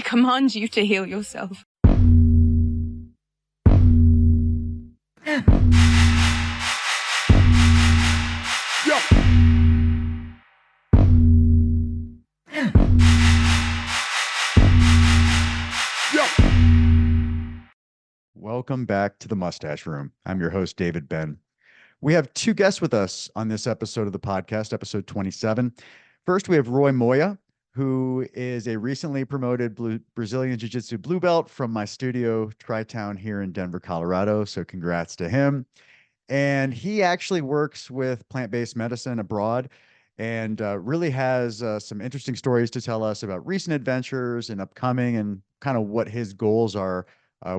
I command you to heal yourself. Yo. Yo. Welcome back to the Mustache Room. I'm your host, David Ben. We have two guests with us on this episode of the podcast, episode 27. First, we have Roy Moya, who is a recently promoted Brazilian Jiu-Jitsu blue belt from my studio, Tri-Town here in Denver, Colorado. So congrats to him. And he actually works with plant-based medicine abroad and really has some interesting stories to tell us about recent adventures and upcoming and kind of what his goals are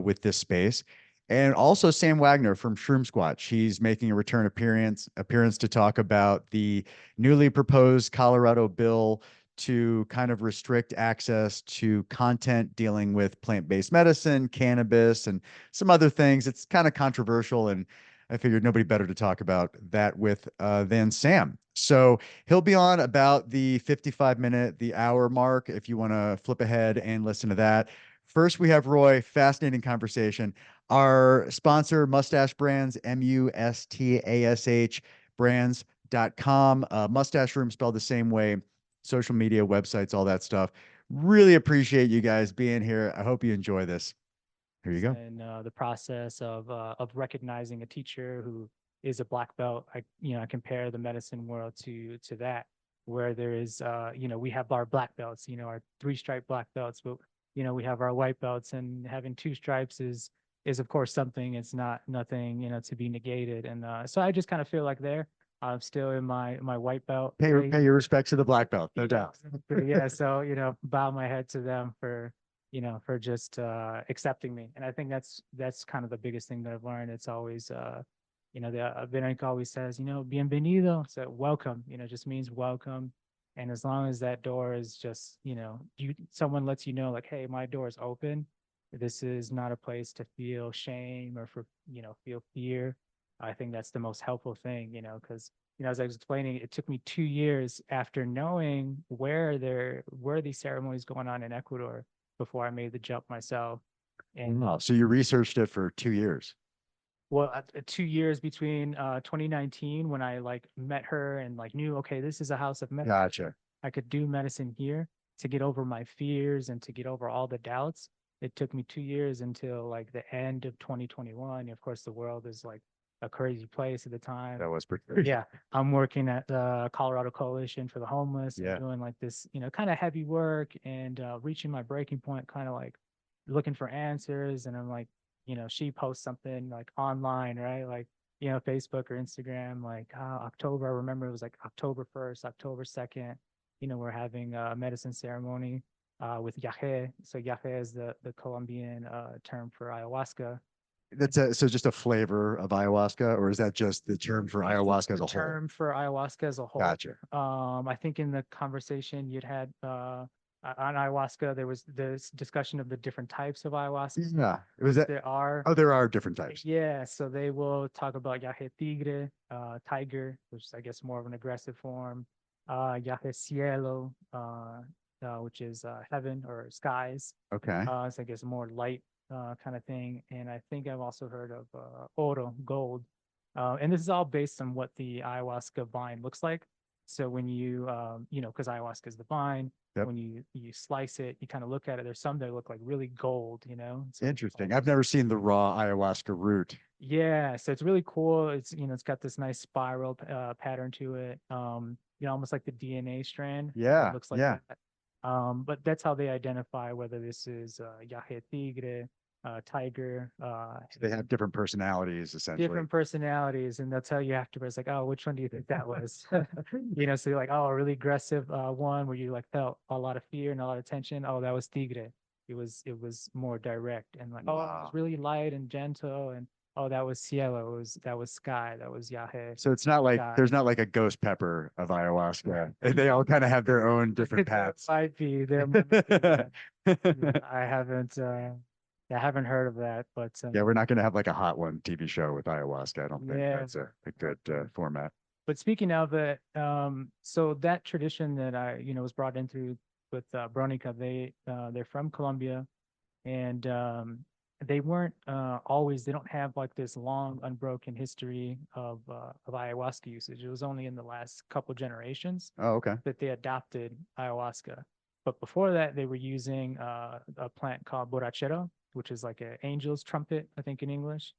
with this space. And also Sam Wagner from Shroom Squatch. He's making a return appearance to talk about the newly proposed Colorado bill to kind of restrict access to content dealing with plant-based medicine, cannabis, and some other things. It's kind of controversial, and I figured nobody better to talk about that with than Sam. So he'll be on about the 55-minute, the hour mark, if you want to flip ahead and listen to that. First, we have Roy. Fascinating conversation. Our sponsor, Mustache Brands, MUSTASH brands.com. Mustache Room spelled the same way. Social media, websites, all that stuff. Really appreciate you guys being here. I hope you enjoy this. Here you go. And the process of recognizing a teacher who is a black belt, I compare the medicine world to that, where there is, we have our black belts, our 3-stripe black belts, but we have our white belts, and having 2 stripes is of course something. It's not nothing, to be negated. And so I just kind of feel like I'm still in my white belt. Pay your respects to the black belt, no doubt. Yeah, so bow my head to them for just accepting me. And I think that's kind of the biggest thing that I've learned. It's always the Veronica always says, bienvenido, so welcome, just means welcome. And as long as that door is just, someone lets you know, like, hey, my door is open. This is not a place to feel shame or feel fear. I think that's the most helpful thing, because as I was explaining, it took me 2 years after knowing where these ceremonies going on in Ecuador before I made the jump myself. And wow, so you researched it for 2 years. Well, 2 years between 2019, when I met her and knew, okay, this is a house of medicine. Gotcha. I could do medicine here, to get over my fears and to get over all the doubts. It took me 2 years until the end of 2021. Of course, the world is a crazy place at the time. That was pretty. Yeah, I'm working at the Colorado Coalition for the Homeless, and doing this, kind of heavy work, and reaching my breaking point, kind of looking for answers. And I'm she posts something online, right? Facebook or Instagram, October. I remember it was October 1st, October 2nd. We're having a medicine ceremony with yahe. So yahe is the Colombian term for ayahuasca. That's so just a flavor of ayahuasca, or is that just the term for ayahuasca as a whole? Term for ayahuasca as a whole. Gotcha. I think in the conversation you'd had on ayahuasca, there was this discussion of the different types of ayahuasca. Yeah, it was that. There are. Oh, there are different types. Yeah, so they will talk about yahe tigre, tiger, which is I guess more of an aggressive form. Yahe cielo, which is heaven or skies. Okay. So I guess more light kind of thing. And I think I've also heard of oro, gold. And this is all based on what the ayahuasca vine looks like. So when you, because ayahuasca is the vine, when you slice it, you kind of look at it. There's some that look like really gold, So interesting. I've never seen the raw ayahuasca root. Yeah, so it's really cool. It's it's got this nice spiral pattern to it. Almost like the DNA strand. Yeah, it looks like that. But that's how they identify whether this is yahe tigre, tiger. So they have different personalities, essentially. Different personalities, and they'll tell you afterwards, oh, which one do you think that was? So you're like, oh, a really aggressive one where you felt a lot of fear and a lot of tension. Oh, that was tigre. It was more direct, and oh, it was really light and gentle, and oh, that was cielo. That was sky. That was yahe. So it's not like there's not a ghost pepper of ayahuasca. They all kind of have their own different paths. Might be. I haven't heard of that, but yeah, we're not going to have a Hot One TV show with ayahuasca. I don't think that's a good format. But speaking of it, so that tradition that I was brought in through with Bronica. They're from Colombia, and they weren't always. They don't have like this long unbroken history of ayahuasca usage. It was only in the last couple generations Oh, okay. that they adopted ayahuasca. But before that, they were using a plant called borrachero, which is like an angel's trumpet, I think in English,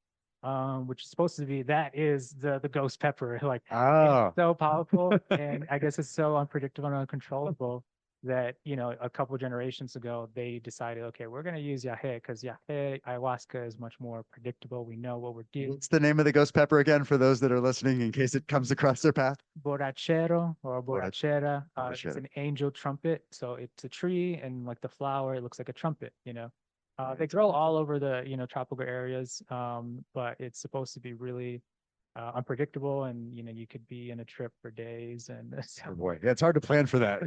which is supposed to be that is the ghost pepper. Like Oh, it's so powerful, and I guess it's so unpredictable and uncontrollable that a couple generations ago they decided, okay, we're going to use yahe because yahe ayahuasca is much more predictable. We know what we're doing. what's the name of the ghost pepper again for those that are listening in case it comes across their path? Borrachero or Borrach- borrachera. It's Borrachera. an angel trumpet. So it's a tree, and like the flower, it looks like a trumpet. They grow all over the, tropical areas, but it's supposed to be really unpredictable, and you could be in a trip for days. And so, Oh boy, yeah, it's hard to plan for that.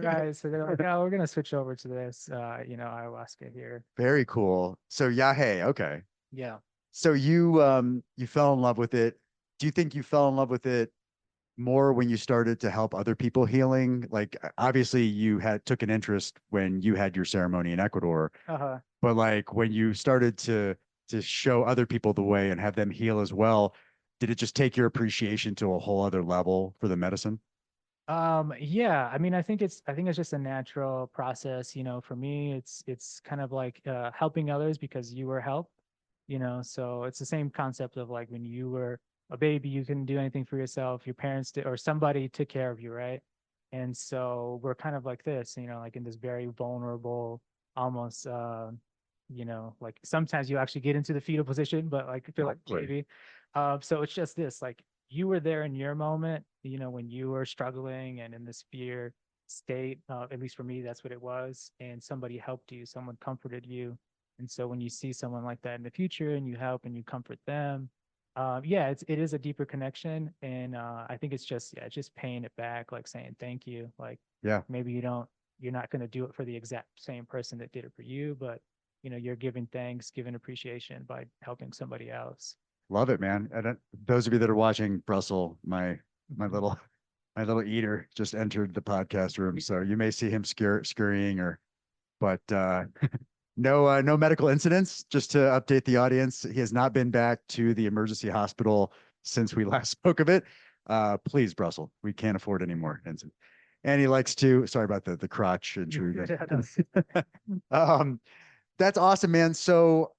guys, so they're like, oh, we're gonna switch over to this, ayahuasca here. Very cool. So Yahe, okay. Yeah. So you fell in love with it. Do you think you fell in love with it more when you started to help other people healing? Like obviously you took an interest when you had your ceremony in Ecuador, Uh-huh. but like when you started to show other people the way and have them heal as well, did it just take your appreciation to a whole other level for the medicine? Yeah, I mean, I think it's just a natural process. For me, it's kind of like helping others because you were helped. So it's the same concept of like when you were a baby, you couldn't do anything for yourself. Your parents did, or somebody took care of you, right? And so we're kind of like this, like in this very vulnerable, almost like sometimes you actually get into the fetal position, but like feel like Right. baby. So it's just this, like you were there in your moment, when you were struggling and in this fear state. At least for me, that's what it was. And somebody helped you, someone comforted you. And so when you see someone like that in the future and you help and you comfort them, yeah, it is a deeper connection. And I think it's just paying it back, like saying thank you. Like Yeah. maybe you're not going to do it for the exact same person that did it for you, but you're giving thanks, giving appreciation by helping somebody else. Love it, man. And those of you that are watching, Russell, my little my little eater just entered the podcast room, so you may see him scurrying but no medical incidents. Just to update the audience, he has not been back to the emergency hospital since we last spoke of it. Please, Russell, we can't afford any more incidents. And he likes to, sorry about the crotch intrusion. That's awesome, man. So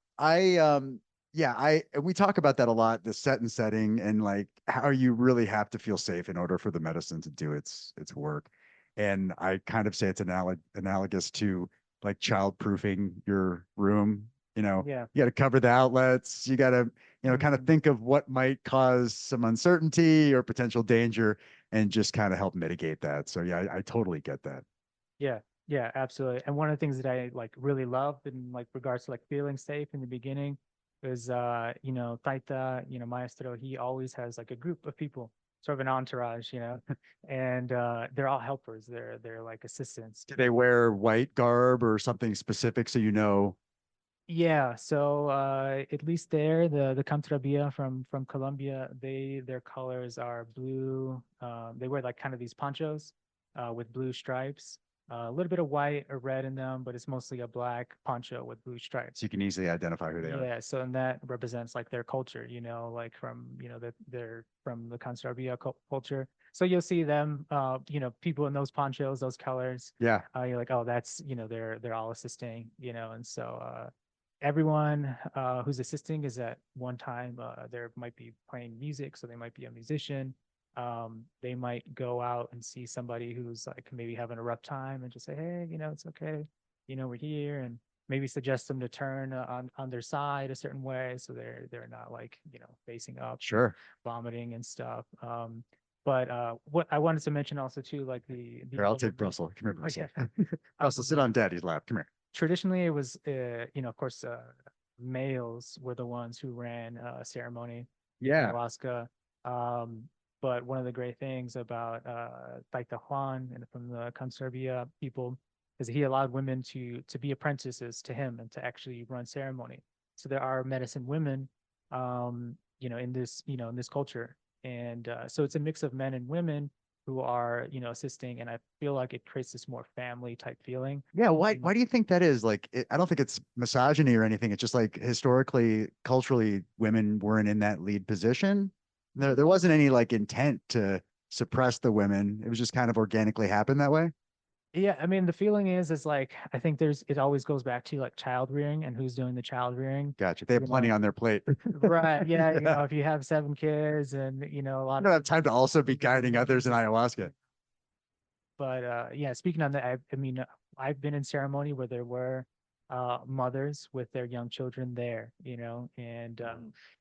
yeah, we talk about that a lot, the set and setting, and like how you really have to feel safe in order for the medicine to do its work. And I kind of say it's analogous to like child-proofing your room. Yeah. You got to cover the outlets. You got to, kind of Mhm. think of what might cause some uncertainty or potential danger and just kind of help mitigate that. So yeah, I totally get that. Yeah, yeah, absolutely. And one of the things that I like really loved in like regards to like feeling safe in the beginning is Taita, Maestro, he always has like a group of people, sort of an entourage, and they're all helpers. They're like assistants. Do they wear white garb or something specific so you know? Yeah, so at least there, the Cantrabia from Colombia, their colors are blue. They wear like kind of these ponchos with blue stripes, a little bit of white or red in them, but it's mostly a black poncho with blue stripes. So you can easily identify who they are. Yeah, so and that represents like their culture, like from that they're from the Cantrabia culture. So you'll see them, people in those ponchos, those colors. Yeah, You're like, oh, that's they're all assisting, and so. Everyone who's assisting is at one time there might be playing music, so they might be a musician. They might go out and see somebody who's like maybe having a rough time and just say, hey, it's okay, we're here, and maybe suggest them to turn on their side a certain way so they're not like facing up, sure. vomiting and stuff. But what I wanted to mention also too, like the Here, I'll take Russell. Come here, Oh, Russell. yeah. Russell, sit on daddy's lap. Come here. Traditionally it was of course males were the ones who ran ceremony in Yeah. ayahuasca. um but one of the great things about Taita Juan and from the Conservia people is he allowed women to be apprentices to him and to actually run ceremony. So there are medicine women in this culture, and so it's a mix of men and women, who are, assisting. And I feel like it creates this more family type feeling. Yeah, why Mm. why do you think that is? Like, I don't think it's misogyny or anything. It's just like historically, culturally, women weren't in that lead position. There wasn't any like intent to suppress the women. It was just kind of organically happened that way. Yeah, I mean, the feeling is like, I think it always goes back to like child rearing and who's doing the child rearing. Gotcha. They have You plenty know, on their plate. right? Yeah, Yeah. if you have 7 kids and a You lot don't of have time to also be guiding others in ayahuasca. But yeah, speaking on that, I mean, I've been in ceremony where there were mothers with their young children there, and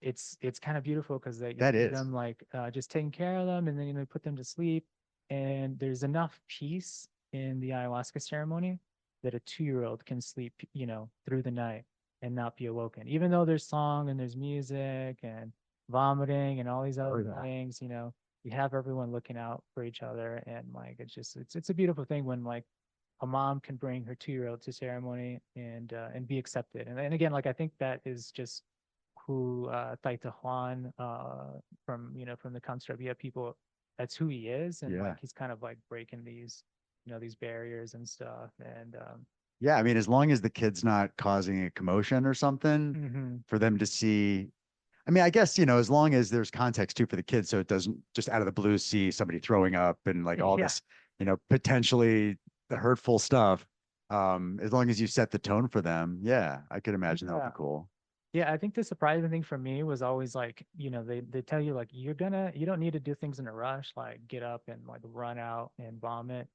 it's kind of beautiful because they That see is. them like just taking care of them, and then put them to sleep, and there's enough peace in the ayahuasca ceremony that a 2-year-old can sleep, through the night and not be awoken, even though there's song and there's music and vomiting and all these Oh, other yeah. things, you have everyone looking out for each other, and like it's a beautiful thing when like a mom can bring her 2-year-old to ceremony and be accepted. And again, like I think that is just who Taita Juan from the construct via people, that's who he is, and Yeah. like he's kind of like breaking these barriers and stuff. And Yeah. I mean, as long as the kid's not causing a commotion or something mhm. for them to see. I mean, I guess, as long as there's context too for the kids, so it doesn't just out of the blue see somebody throwing up and like all Yeah. this, potentially the hurtful stuff. As long as you set the tone for them, yeah, I could imagine that would be Yeah. cool. Yeah, I think the surprising thing for me was always like, they tell you like you don't need to do things in a rush, like get up and like run out and vomit.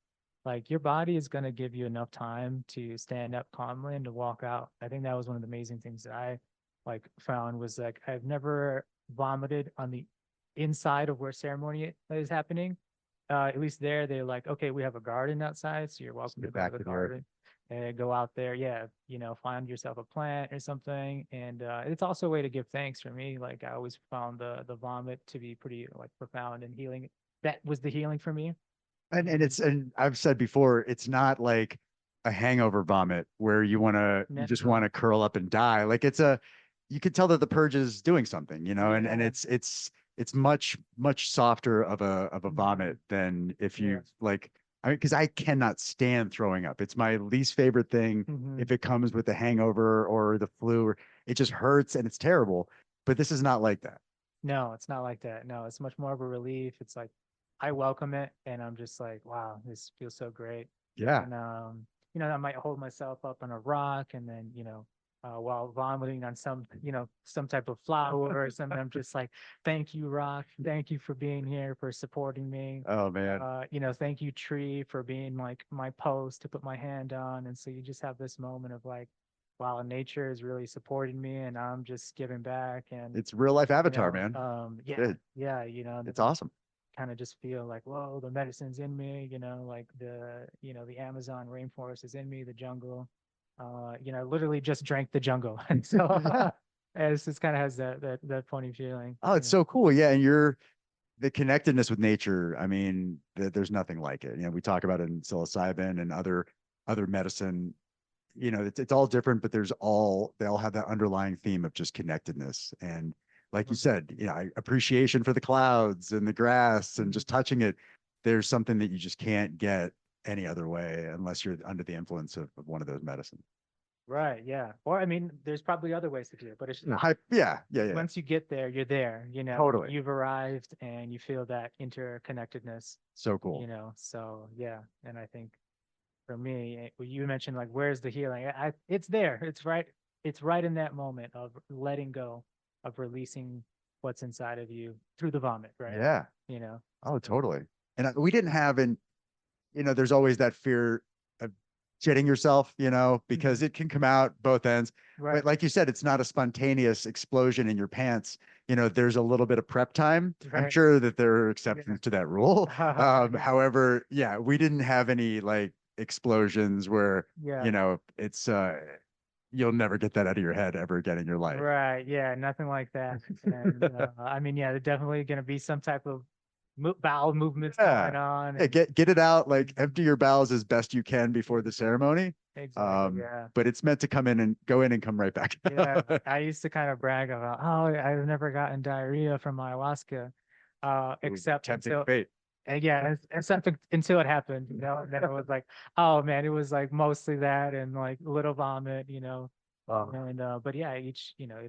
Like your body is gonna give you enough time to stand up calmly and to walk out. I think that was one of the amazing things that I like found was like I've never vomited on the inside of where ceremony is happening. At least there, they're like, okay, we have a garden outside, so you're Just welcome to get go to back the to the earth. garden and go out there. Yeah, find yourself a plant or something. And it's also a way to give thanks for me. Like I always found the vomit to be pretty like profound and healing. That was the healing for me. And I've said before, it's not like a hangover vomit where you just want Never. to curl up and die. Like you could tell that the purge is doing something, and Yeah. it's much softer of a vomit than if Yeah. you like. I mean, because I cannot stand throwing up. It's my least favorite thing Hmm. if it comes with the hangover or the flu, or it just hurts and it's terrible. But this is not like that. No, it's not like that. No, it's much more of a relief. It's like I welcome it and I'm just like, wow, this feels so great. Yeah. And I might hold myself up on a rock and then, while vomiting on some type of flower or something, I'm just like, thank you, rock. Thank you for being here, for supporting me. Oh man. Thank you, tree, for being like my post to put my hand on. And so you just have this moment of like, wow, nature is really supporting me and I'm just giving back. And It's real life Avatar, man. yeah, It, yeah, it's awesome. kind of just feel like, whoa, the medicine's in me, like the Amazon rainforest is in me, the jungle. Literally just drank the jungle. And so it's just kind of has that funny feeling. Oh, it's so cool. Yeah. And the connectedness with nature. I mean, there's nothing like it. We talk about it in psilocybin and other medicine. It's all different, but they all have that underlying theme of just connectedness. And like you said, appreciation for the clouds and the grass and just touching it. There's something that you just can't get any other way unless you're under the influence of one of those medicines. Right. Yeah. Or I mean, there's probably other ways to do it, but it's Yeah, yeah, yeah. once you get there, you're there, Totally. you've arrived and you feel that interconnectedness, So cool. so yeah. And I think for me, you mentioned like, where's the healing? It's there. It's right in that moment of letting go, of releasing what's inside of you through the vomit, right? Yeah. You know, Oh, totally. And we didn't have there's always that fear of shitting yourself, because it can come out both ends. right, But like you said, it's not a spontaneous explosion in your pants. There's a little bit of prep time. I'm right. sure that there are Yeah. exceptions to that rule. However, yeah, we didn't have any like explosions where, Yeah. it's you'll never get that out of your head ever again in your life. Right. Yeah. Nothing like that. And I mean, yeah, there's definitely going to be some type of bowel movements Yeah. going on. Yeah, And get it out, like empty your bowels as best you can before the ceremony. exactly. Yeah. But it's meant to go in and come right back Yeah, out. I used to kind of brag about, oh, I've never gotten diarrhea from ayahuasca, Ooh, except tempting until, fate. And yeah, except until it happened, and then it was like, oh man, it was like mostly that and like a little vomit, Wow. and but yeah, it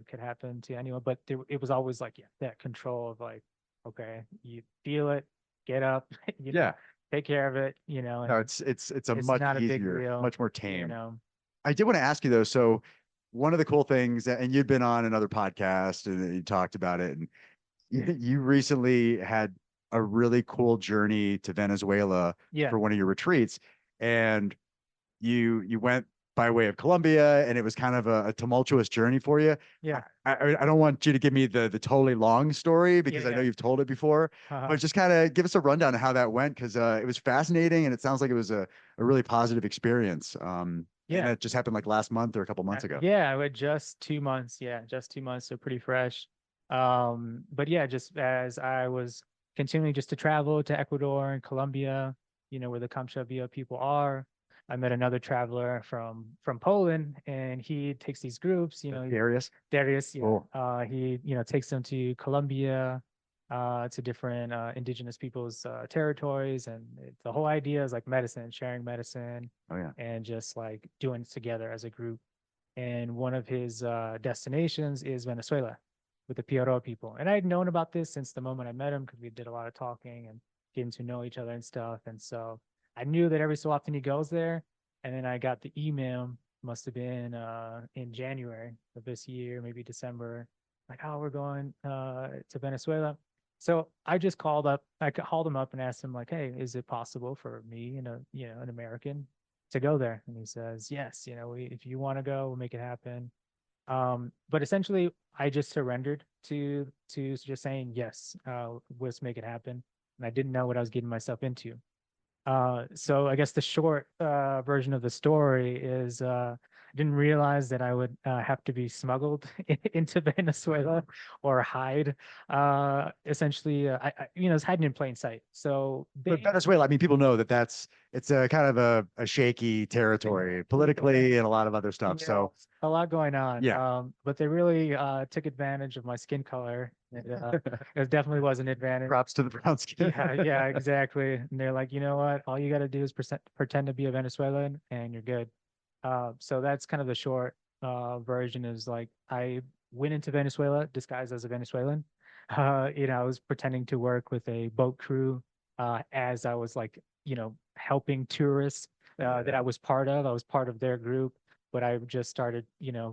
could happen to anyone, but it was always like, yeah, that control of like, okay, you feel it, get up, Yeah. take care of it, No, and it's a it's much not a big easier, deal, much more you tame. know. I did want to ask you though. So one of the cool things, and you'd been on another podcast and you talked about it, and you recently had a really cool journey to Venezuela Yeah, for one of your retreats, and you went by way of Colombia, and it was kind of a tumultuous journey for you. yeah, I don't want you to give me the totally long story yeah, because I know yeah. you've told it before, Uh-huh. but just kind of give us a rundown of how that went because it was fascinating and it sounds like it was a really positive experience. And Yeah. that just happened like last month or a couple months ago. Yeah, I went just 2 months. Yeah, just 2 months, so pretty fresh. But yeah, just as I was continuing just to travel to Ecuador and Colombia, where the Kamchatka people are, I met another traveler from Poland, and he takes these groups, Darius. Darius, yeah. Cool. He, takes them to Colombia, to different indigenous people's territories, and the whole idea is like medicine, sharing medicine, Oh yeah. and just like doing it together as a group. And one of his destinations is Venezuela with the Piaro people. And I had known about this since the moment I met him because we did a lot of talking and getting to know each other and stuff. And so I knew that every so often he goes there. And then I got the email, must have been in January of this year, maybe December, like, oh, we're going to Venezuela. So I just I called him up and asked him like, hey, is it possible for me, an American to go there? And he says, yes, if you want to go, we'll make it happen. But essentially, I just surrendered to just saying yes, let's make it happen. And I didn't know what I was getting myself into. So I guess the short version of the story is I didn't realize that I would have to be smuggled into Venezuela or hide. Essentially, it's hiding in plain sight. So But they, Venezuela, I mean, people know that it's a kind of a shaky territory politically and a lot of other stuff. So a lot going on. yeah, But they really took advantage of my skin color. It definitely was an advantage. props to the brown skin. Yeah, yeah, exactly. And they're like, you know what? All you got to do is pretend to be a Venezuelan, and you're good. So that's kind of the short version. Is like I went into Venezuela disguised as a Venezuelan. I was pretending to work with a boat crew as I was like, helping tourists that I was part of. I was part of their group, but I just started,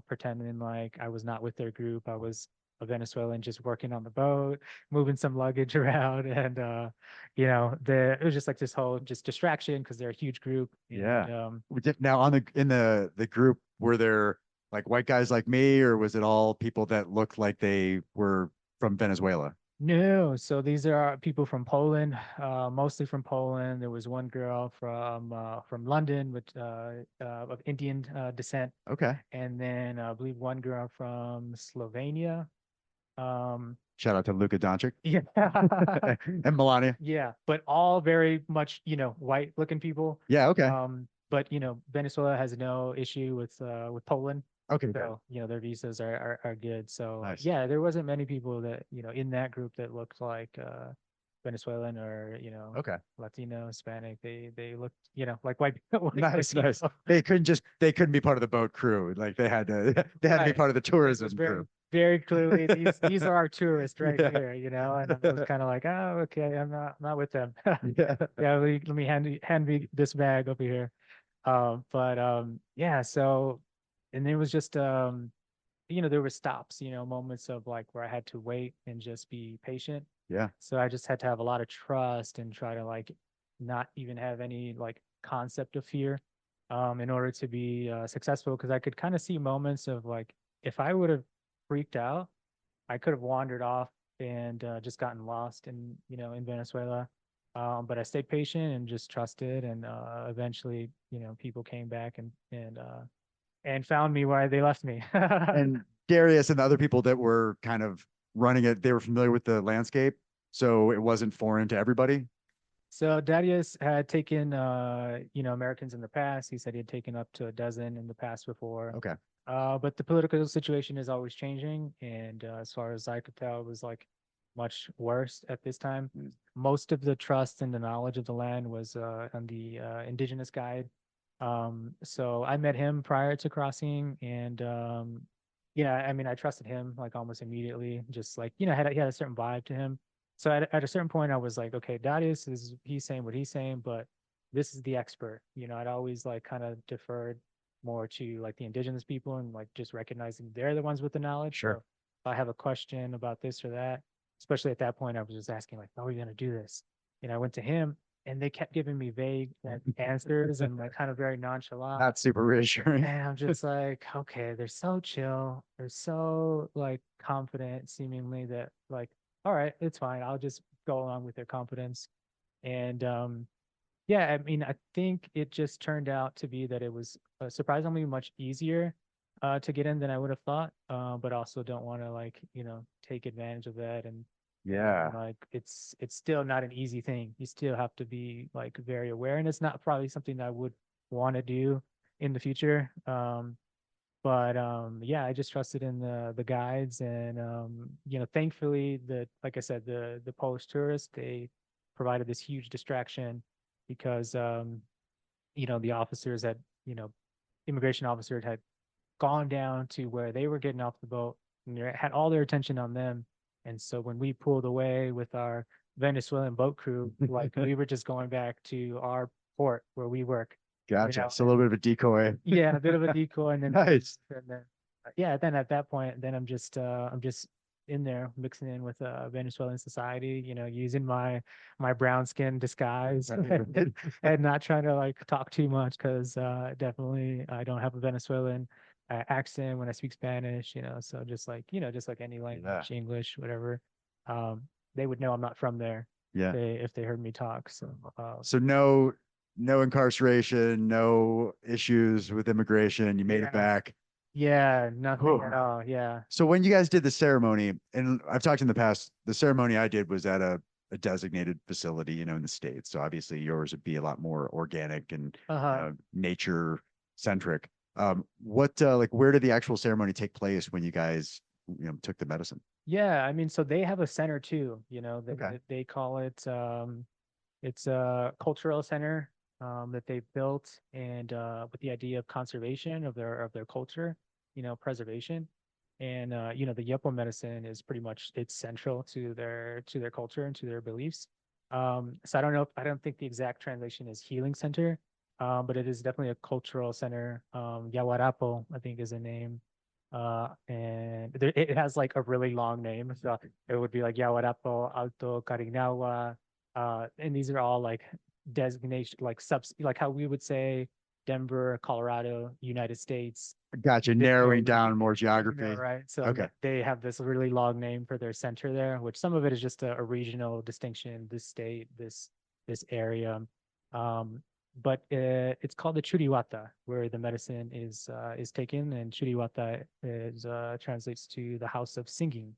pretending like I was not with their group. I was a Venezuelan just working on the boat, moving some luggage around, and it was just like this whole just distraction because they're a huge group. And Yeah. Now on in the group, were there like white guys like me, or was it all people that looked like they were from Venezuela? no, so these are people from Poland, mostly from Poland. There was one girl from London with of Indian descent, Okay. and then I believe one girl from Slovenia. Um, Shout out to Luka Doncic yeah, and Melania. yeah, but all very much, white looking people. Yeah. Okay. But Venezuela has no issue with Poland. Okay. Good. So, their visas are good. So Nice. yeah, there wasn't many people that, in that group that looked like Venezuelan or, Okay. Latino, Hispanic. They looked, like white people. like white Nice. Nice. people. They couldn't be part of the boat crew. Like they had to they had to be Right. part of the It tourism was very, crew. very clearly these are our tourists right Yeah. here, and I was kind of like, oh, okay, I'm not with them. Yeah. Yeah, let me hand me this bag over here. But yeah, so and there was just there were stops, moments of like where I had to wait and just be patient. Yeah. So I just had to have a lot of trust and try to like not even have any like concept of fear in order to be successful because I could kind of see moments of like if I would have freaked out, I could have wandered off and just gotten lost in Venezuela. But I stayed patient and just trusted, and eventually, people came back and found me where they left me. And Darius and the other people that were kind of running it, they were familiar with the landscape, so it wasn't foreign to everybody. So Darius had taken, Americans in the past. He said he had taken up to a dozen in the past before. Okay. But the political situation is always changing, and as far as I could tell, it was like much worse at this time. Mm. Most of the trust and the knowledge of the land was on the indigenous guide. So I met him prior to crossing, and yeah, I mean, I trusted him like almost immediately. Just like, he had a certain vibe to him. So at a certain point, I was like, okay, Darius is he's saying what he's saying, but this is the expert. I'd always like kind of deferred more to like the indigenous people and like just recognizing they're the ones with the knowledge. Sure. So if I have a question about this or that, especially at that point, I was just asking like, how are we gonna do this? I went to him and they kept giving me vague answers and like kind of very nonchalant. Not super reassuring. And I'm just like, okay, they're so chill. They're so like confident, seemingly that like, all right, it's fine. I'll just go along with their confidence. And yeah, I mean, I think it just turned out to be that it was surprisingly much easier to get in than I would have thought. But also don't want to like, take advantage of that. And Yeah. like it's still not an easy thing. You still have to be like very aware, and it's not probably something that I would want to do in the future. But yeah, I just trusted in the guides, and thankfully like I said, the Polish tourists, they provided this huge distraction because the officers had, immigration officers had gone down to where they were getting off the boat and they had all their attention on them. And so when we pulled away with our Venezuelan boat crew, like we were just going back to our port where we work. Gotcha. It's a little bit of a decoy. Yeah, a bit of a decoy, and then Nice. and then yeah, then at that point, then I'm just in there mixing in with Venezuelan society, using my brown skin disguise and not trying to like talk too much because definitely I don't have a Venezuelan accent when I speak Spanish, so just like any language, English, whatever, they would know I'm not from there. Yeah. If they heard me talk. So So no incarceration, no issues with immigration. You made it back. Yeah, nothing at all. Yeah. So when you guys did the ceremony, and I've talked in the past, the ceremony I did was at a designated facility, in the States. So obviously yours would be a lot more organic and nature centric. Where did the actual ceremony take place when you guys, took the medicine? Yeah, I mean, so they have a center too, Okay. they call it it's a cultural center that they built, and with the idea of conservation of their culture, preservation. And the Yepo medicine is pretty much it's central to their culture and to their beliefs. So I don't think the exact translation is healing center, but it is definitely a cultural center. Yawarapo, I think, is the name. And it has like a really long name. So it would be like Yawarapo, Alto Carignawa. And these are all like designation, like like how we would say Denver, Colorado, United States. Gotcha. Narrowing down more geography. Right. So Okay. they have this really long name for their center there, which some of it is just a regional distinction, this state, this area. But it's called the Churiwata, where the medicine is taken, and Churiwata is translates to the house of singing.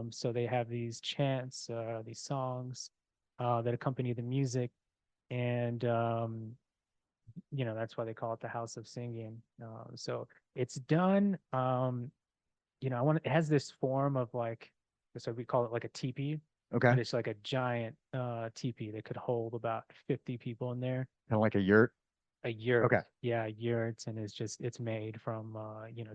So they have these chants, these songs that accompany the music, and that's why they call it the house of singing. So it's done. It has this form of like, so we call it like a teepee. Okay. But it's like a giant teepee that could hold about 50 people in there. Kind of like a yurt. A yurt. Okay. Yeah, yurts, and it's made from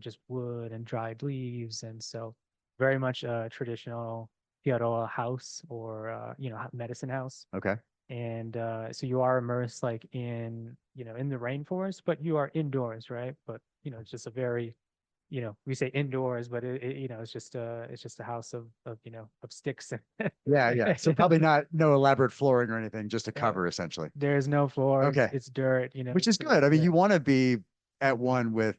just wood and dried leaves, and so very much a traditional Piaroa house, or medicine house. Okay. And so you are immersed like in in the rainforest, but you are indoors, right? But it's just a very we say indoors, but it's just a house of sticks. Yeah. So probably no elaborate flooring or anything, just a cover essentially. There's no floor. Okay. It's dirt, Which is good. I mean, you want to be at one with,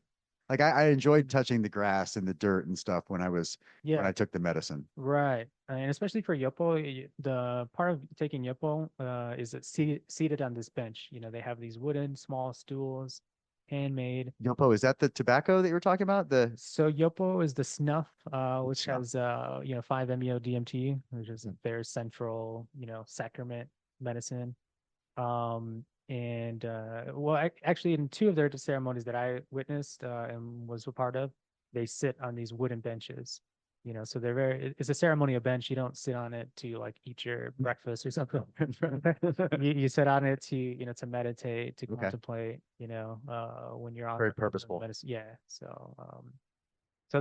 like, I enjoyed touching the grass and the dirt and stuff when I took the medicine. Right. And especially for Yopo, the part of taking Yopo is that seated on this bench. They have these wooden small stools, handmade. Yopo, is that the tobacco that you were talking about? So Yopo is the snuff, which has 5-MeO DMT, which is their central, sacrament medicine. And actually, in two of their ceremonies that I witnessed and was a part of, they sit on these wooden benches. So they're it's a ceremonial bench. You don't sit on it to like eat your breakfast or something. You sit on it to meditate, to Okay. contemplate, when you're on Very the purposeful. medicine. Yeah. So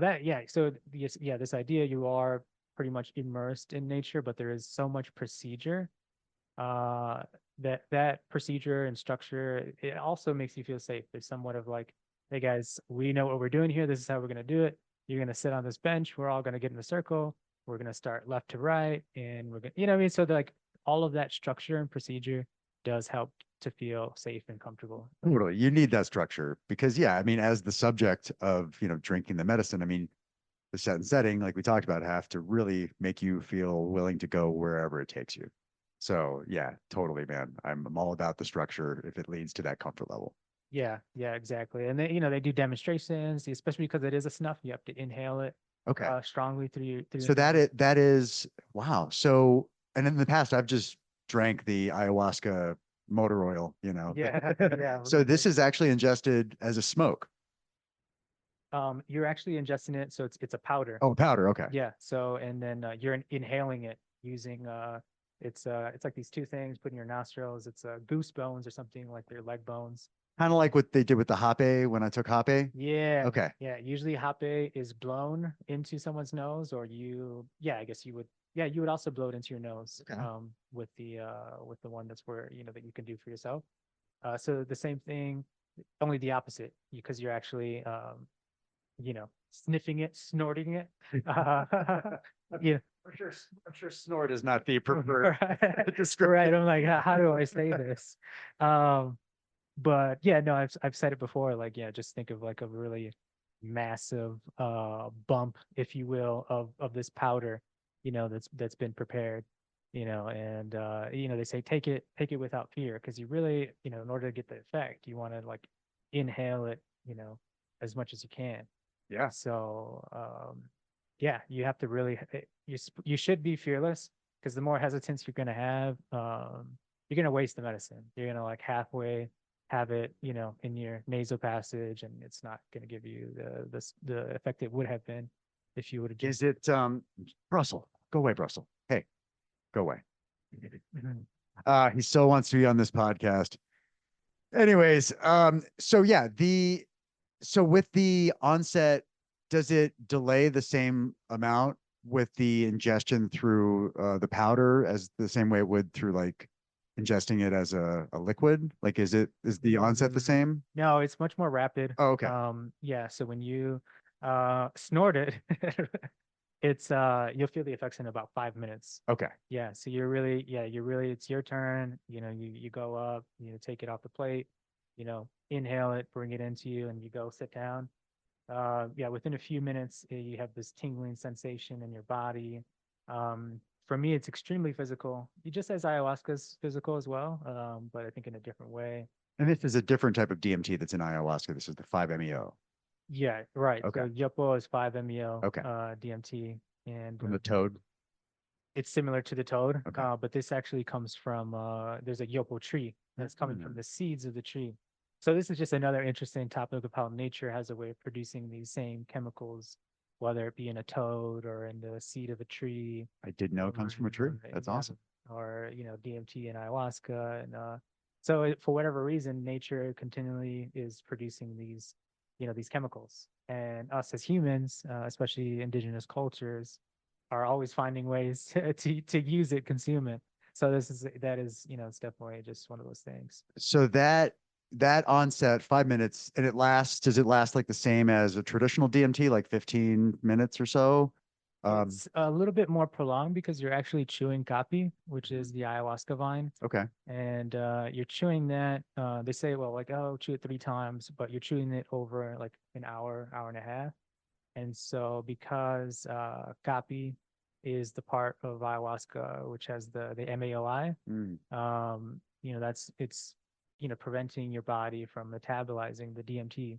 that, yeah. So this idea, you are pretty much immersed in nature, but there is so much procedure, uh, that procedure and structure, it also makes you feel safe. There's somewhat of like, hey guys, we know what we're doing here. This is how we're going to do it. You're going to sit on this bench. We're all going to get in a circle. We're going to start left to right. And we're going to, what I mean? So like all of that structure and procedure does help to feel safe and comfortable. Totally. You need that structure because, yeah, I mean, as the subject of, drinking the medicine, I mean, the set and setting, like we talked about, have to really make you feel willing to go wherever it takes you. So, yeah, totally, man. I'm all about the structure if it leads to that comfort level. Yeah, exactly. And they do demonstrations, especially because it is a snuff. You have to inhale it Okay. strongly through So your nose. that is wow. So, and in the past, I've just drank the ayahuasca motor oil, Yeah, yeah. So this is actually ingested as a smoke. You're actually ingesting it, so it's a powder. Oh, powder. Okay. Yeah. So and then you're inhaling it using it's like these two things put in your nostrils. It's goose bones or something like their leg bones. Kind of like what they did with the hape when I took hape. Yeah. Okay. Yeah. Usually hape is blown into someone's nose, or I guess you would also blow it into your nose, Okay. with the one that's where, that you can do for yourself. So the same thing, only the opposite, because you're actually, sniffing it, snorting it. Yeah. I'm sure snort is not the preferred description. Right. I'm like, how do I say this? But yeah, no, I've said it before. Like, yeah, just think of like a really massive bump, if you will, of this powder, that's been prepared, and they say take it without fear, because you really, in order to get the effect, you want to like inhale it, as much as you can. Yeah. So yeah, you have to really you should be fearless, because the more hesitance you're gonna have, you're gonna waste the medicine. You're gonna like halfway have it, in your nasal passage, and it's not gonna give you the effect it would have been if you would have Is just. it Russell? Go away, Russell. Hey, go away. Mhm. He still wants to be on this podcast. Anyways, so yeah, so with the onset, does it delay the same amount with the ingestion through the powder as the same way it would through like ingesting it as a liquid? Like, is the onset the same? No, it's much more rapid. Oh, okay. Yeah, so when you snort it, it's you'll feel the effects in about 5 minutes. Okay. Yeah, so it's your turn. You go up, take it off the plate, inhale it, bring it into you, and you go sit down. Yeah, within a few minutes, you have this tingling sensation in your body. For me, it's extremely physical. You just as ayahuasca's physical as well, but I think in a different way. And this is a different type of DMT that's in ayahuasca. This is the 5-MeO. Yeah, right. Okay. So Yopo is 5-MeO, Okay. DMT, and From the toad. it's similar to the toad, Okay. but this actually comes from there's a Yopo tree that's coming from Mm. the seeds of the tree. So this is just another interesting topic of how nature has a way of producing these same chemicals, whether it be in a toad or in the seed of a tree, I didn't know it comes from a tree. That's awesome. or DMT and ayahuasca, and so for whatever reason, nature continually is producing these chemicals, and us as humans, especially indigenous cultures, are always finding ways to use it, consume it. So that is, it's definitely just one of those things. So that onset 5 minutes and does it last like the same as a traditional DMT, like 15 minutes or so? It's a little bit more prolonged because you're actually chewing copy, which is the ayahuasca vine, Okay. and you're chewing that. They say, well, like, oh, chew it 3 times, but you're chewing it over like an hour, hour and a half. And so because copy is the part of ayahuasca which has the MAOI, Mm. it's preventing your body from metabolizing the DMT.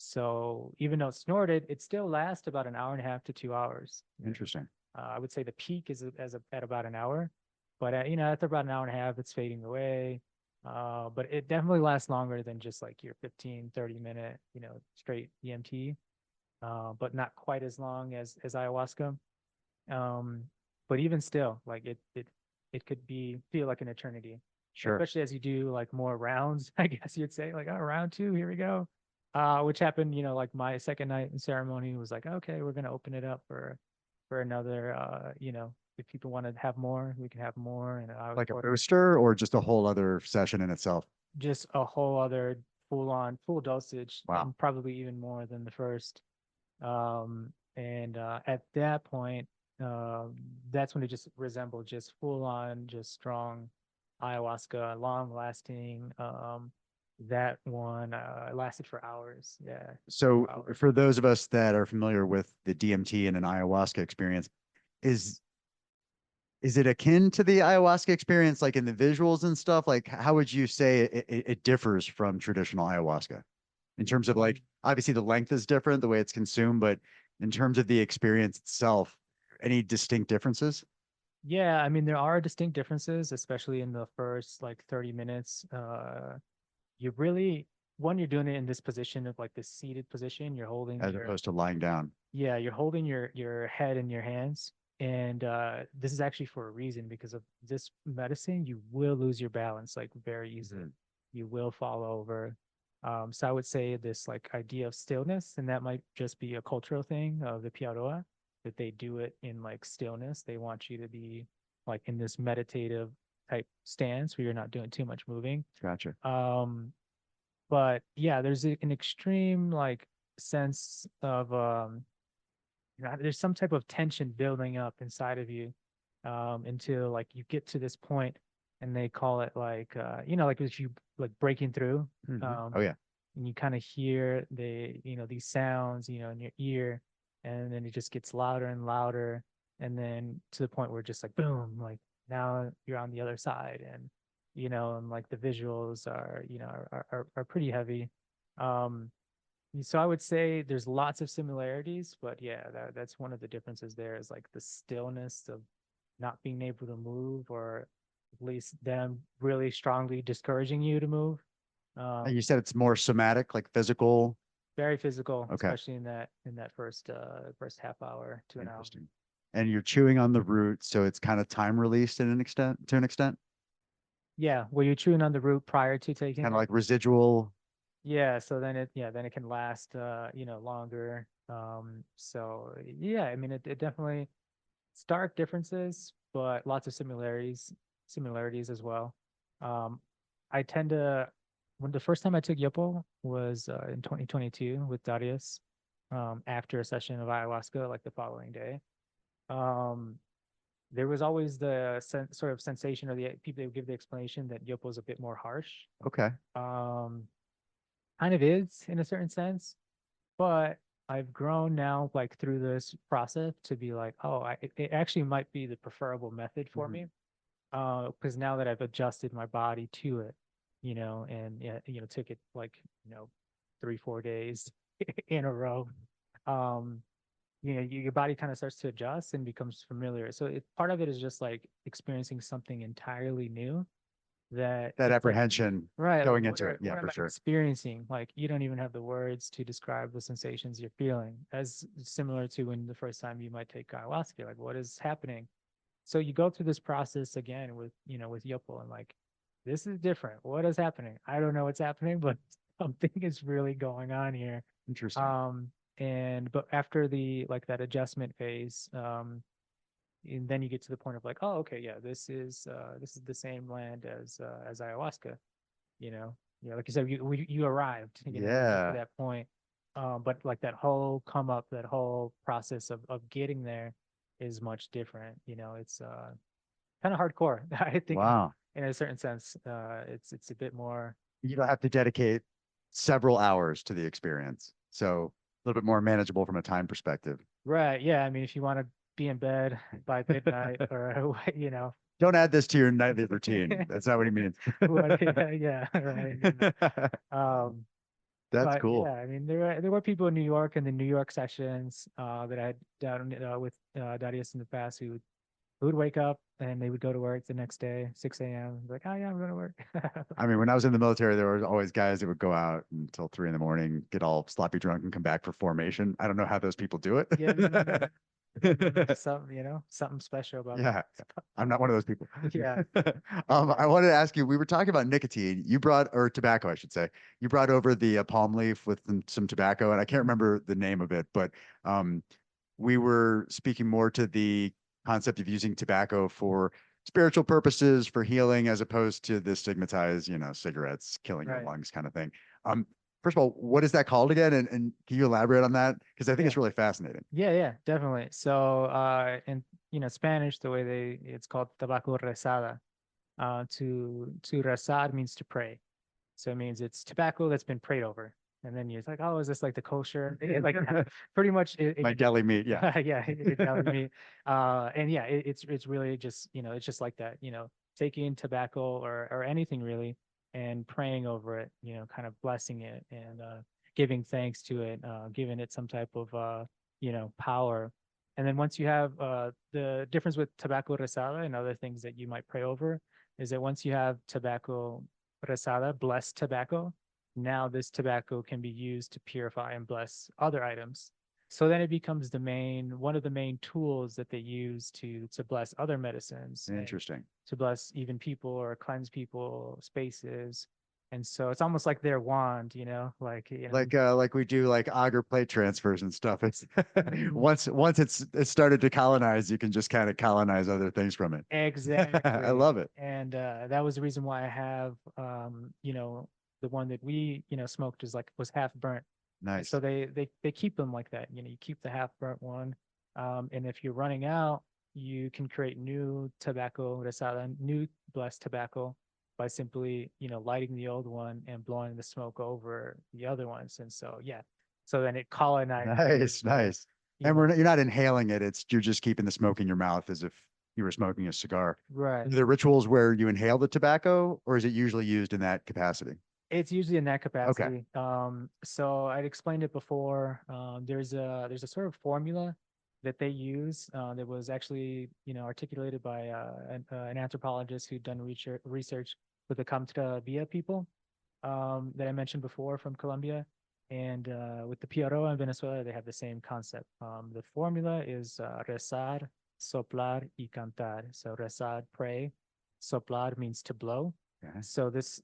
So even though it's snorted, it still lasts about an hour and a half to 2 hours. Interesting. I would say the peak is at about an hour, but after about an hour and a half, it's fading away. But it definitely lasts longer than just like your 15, 30 minute, straight DMT. but not quite as long as ayahuasca. Um, but even still, like it could feel like an eternity, Sure. especially as you do like more rounds, I guess you'd say, like, oh, round two, here we go. Which happened, like my second night in ceremony was like, okay, we're gonna open it up for another, if people want to have more, we can have more. And I was Like a booster or just a whole other session in itself? just a whole other full dosage, Wow. and probably even more than the first. And at that point, that's when it just resembled just full on, just strong ayahuasca, long lasting. That one lasted for hours. Yeah. So Hours. for those of us that are familiar with the DMT and an ayahuasca experience, is is it akin to the ayahuasca experience, like in the visuals and stuff? Like, how would you say it differs from traditional ayahuasca in terms of like, obviously the length is different, the way it's consumed, but in terms of the experience itself, any distinct differences? Yeah, I mean there are distinct differences, especially in the first like 30 minutes. You really when you're doing it in this position of like this seated position, you're holding As opposed to lying down? yeah, you're holding your head in your hands. And this is actually for a reason because of this medicine, you will lose your balance like very easily. Mhm. You will fall over. So I would say this like idea of stillness, and that might just be a cultural thing of the Piaroa, that they do it in like stillness. They want you to be like in this meditative type stance where you're not doing too much moving. Gotcha. But yeah, there's an extreme like sense of there's some type of tension building up inside of you until like you get to this point, and they call it like like if you like breaking through, Oh yeah. and you kind of hear these sounds in your ear, and then it just gets louder and louder, and then to the point where just like boom, like now you're on the other side. And and like the visuals are are pretty heavy. um so I would say there's lots of similarities, but yeah, that's one of the differences there is like the stillness of not being able to move, or at least them really strongly discouraging you to move. And you Um, said it's more somatic, like physical. Very physical, Okay. especially in that first half hour to an hour. Interesting. And you're chewing on the root, so it's kind of time released in an extent, to an extent, Yeah, were you chewing on the root prior to taking kind of it? like residual. Yeah, so then it can last longer. So yeah, I mean it definitely stark differences, but lots of similarities as well. Um, I tend to when the first time I took Yopo was in 2022 with Darius, after a session of ayahuasca, like the following day. Um, there was always the sort of sensation, or the people that would give the explanation that Yopo is a bit more harsh. Okay. Um, Kind of is in a certain sense, but I've grown now, like through this process, to be like, oh, it actually might be the preferable method for Mhm. me, because now that I've adjusted my body to it, and yeah, took it like 3-4 days in a row, um, your body kind of starts to adjust and becomes familiar. So part of it is just like experiencing something entirely new that That it's like apprehension right, like going into it. Yeah, what am for I sure. experiencing? Like you don't even have the words to describe the sensations you're feeling. As similar to when the first time you might take ayahuasca, like what is happening? So you go through this process again with with Yopo, and like this is different. What is happening? I don't know what's happening, but something is really going on here. Interesting. Um, and but after the like that adjustment phase, and then you get to the point of like, oh, okay, yeah, this is the same land as ayahuasca. Like you said, you arrived, you got to Yeah. that point. But like that whole come up, that whole process of getting there is much different. It's kind of hardcore. I think Wow. in a certain sense, it's a bit more. You don't have to dedicate several hours to the experience. So a little bit more manageable from a time perspective. Right. Yeah. I mean, if you want to be in bed by midnight, or Don't add this to your nightly routine. That's not what he means. yeah, right. Um, That's but cool. yeah, I mean, there were people in New York and the New York sessions that I had down with Darius in the past who who would wake up and they would go to work the next day, 6 a.m. Like, oh yeah, I'm going to work. I mean, when I was in the military, there were always guys that would go out until 3 in the morning, get all sloppy drunk, and come back for formation. I don't know how those people do it. Yeah, something, something special about Yeah, I'm not one of those people. that. Yeah. I wanted to ask you, we were talking about nicotine. You brought, or tobacco, I should say. You brought over the palm leaf with some tobacco, and I can't remember the name of it, but um, we were speaking more to the concept of using tobacco for spiritual purposes, for healing, as opposed to the stigmatized, cigarettes killing your Right. lungs kind of thing. Um, First of all, what is that called again? And can you elaborate on that? Because I think it's Yeah. really fascinating. Yeah, definitely. So, in Spanish, it's called tabaco rezada. To rezar means to pray. So it means it's tobacco that's been prayed over. And then you're like, oh, is this like the kosher? Like pretty much Like deli meat, yeah. yeah, it tells me. And yeah, it's really just, it's just like that, taking tobacco or anything really and praying over it, kind of blessing it and giving thanks to it, giving it some type of power. And then once you have the difference with tobacco resada and other things that you might pray over is that once you have tobacco resada, blessed tobacco, now this tobacco can be used to purify and bless other items. So then it becomes one of the main tools that they use to bless other medicines and Interesting. to bless even people or cleanse people, spaces. And so it's almost like their wand, Like we do like auger plate transfers and stuff. It's Mhm. once it's started to colonize, you can just kind of colonize other things from it. I Exactly. love it. And that was the reason why I have the one that we, smoked was half burnt. And so Nice. they keep them like that. You keep the half burnt one. And if you're running out, you can create new tobacco resada, new blessed tobacco by simply, lighting the old one and blowing the smoke over the other ones. And so yeah. So then it colonizes, Nice, nice. you And know, you're not inhaling it. You're just keeping the smoke in your mouth as if you were smoking a cigar. right. Are there rituals where you inhale the tobacco, or is it usually used in that capacity? It's usually in that Okay. capacity. So I'd explained it before. There's a sort of formula that they use that was actually articulated by an anthropologist who'd done research with the Kamtra people that I mentioned before from Colombia, and with the PRO in Venezuela, they have the same concept. The formula is rezar, soplar, y cantar. So rezar, pray. Soplar means to blow. Okay. So this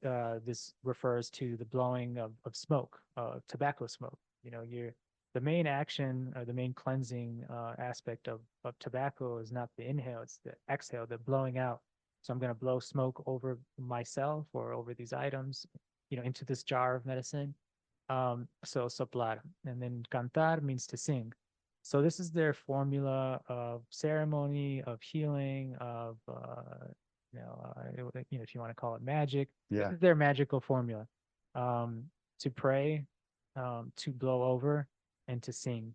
refers to the blowing of smoke, tobacco smoke. The main action or the main cleansing aspect of tobacco is not the inhale, it's the exhale, the blowing out. So I'm going to blow smoke over myself or over these items, into this jar of medicine. So soplar, and then cantar means to sing. So this is their formula of ceremony, of healing, of if you want to call it magic, this Yeah. is their magical formula. Um, to pray, to blow over, and to sing.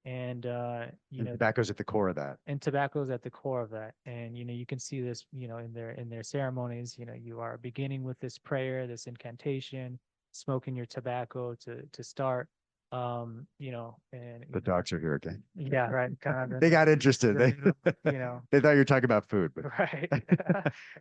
And And tobacco's at the core of that. and tobacco is at the core of that. And you can see this, in their ceremonies. You are beginning with this prayer, this incantation, smoking your tobacco to start. And The dogs are here again. yeah, right, kind of They got interested. the middle, you know, They thought you were talking about food, but right.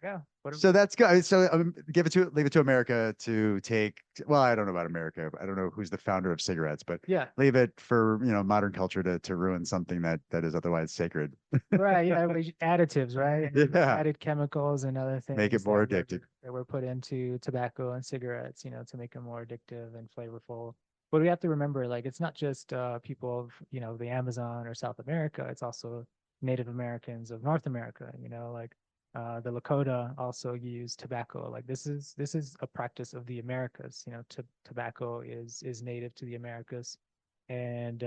Yeah. so that's good. So leave it to America to take. Well, I don't know about America. I don't know who's the founder of cigarettes, but Yeah, leave it for modern culture to ruin something that is otherwise sacred. right. Yeah, additives, right? Yeah, Added chemicals and other make it things more addictive. that were put into tobacco and cigarettes, to make them more addictive and flavorful. But we have to remember, like, it's not just people of, the Amazon or South America. It's also Native Americans of North America, like the Lakota also use tobacco. Like this is a practice of the Americas. Tobacco is native to the Americas. And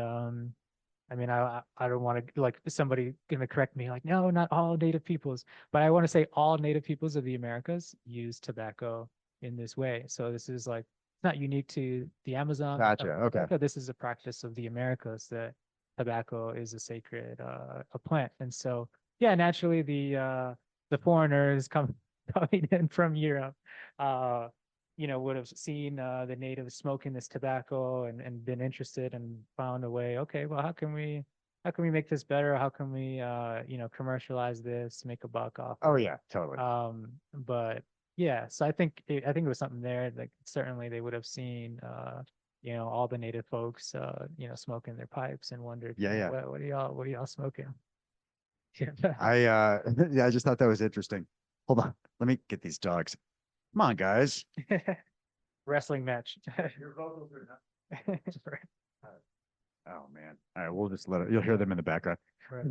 I mean, I don't want to, like, somebody gonna correct me, like, no, not all native peoples, but I want to say all native peoples of the Americas use tobacco in this way. So this is like, it's not unique to the Amazon or Gotcha. South Okay. America. This is a practice of the Americas that tobacco is a sacred a plant. And so yeah, naturally the foreigners coming in from Europe uh would have seen the natives smoking this tobacco and been interested and found a way, okay, well, how can we how can we make this better? How can we, commercialize this, make a buck off Oh of yeah, totally. But yeah, so I think it was something there. Like certainly they would have seen, all the native folks, smoking their pipes and wondered, Yeah, yeah. what are y'all smoking? Yeah, I just thought that was interesting. Hold on. Let me get these dogs. Come on, guys. Wrestling match. Your vocals are not. Oh man. All right, we'll just let it, you'll hear them in the background. Right.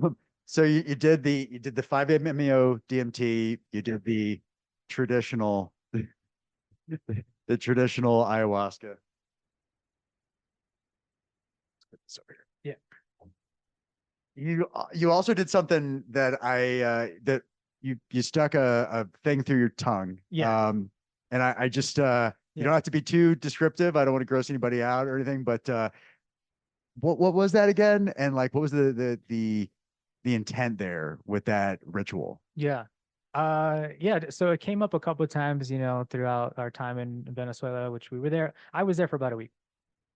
So you did the 5-MeO DMT, you did the traditional the traditional ayahuasca. Let's put this over here. Yeah. You also did something that that you stuck a thing through your tongue. Yeah. And I just you Yeah. don't have to be too descriptive. I don't want to gross anybody out or anything, but what was that again? And like what was the intent there with that ritual? Yeah. Yeah. So it came up a couple of times, throughout our time in Venezuela, which we were there. I was there for about a week.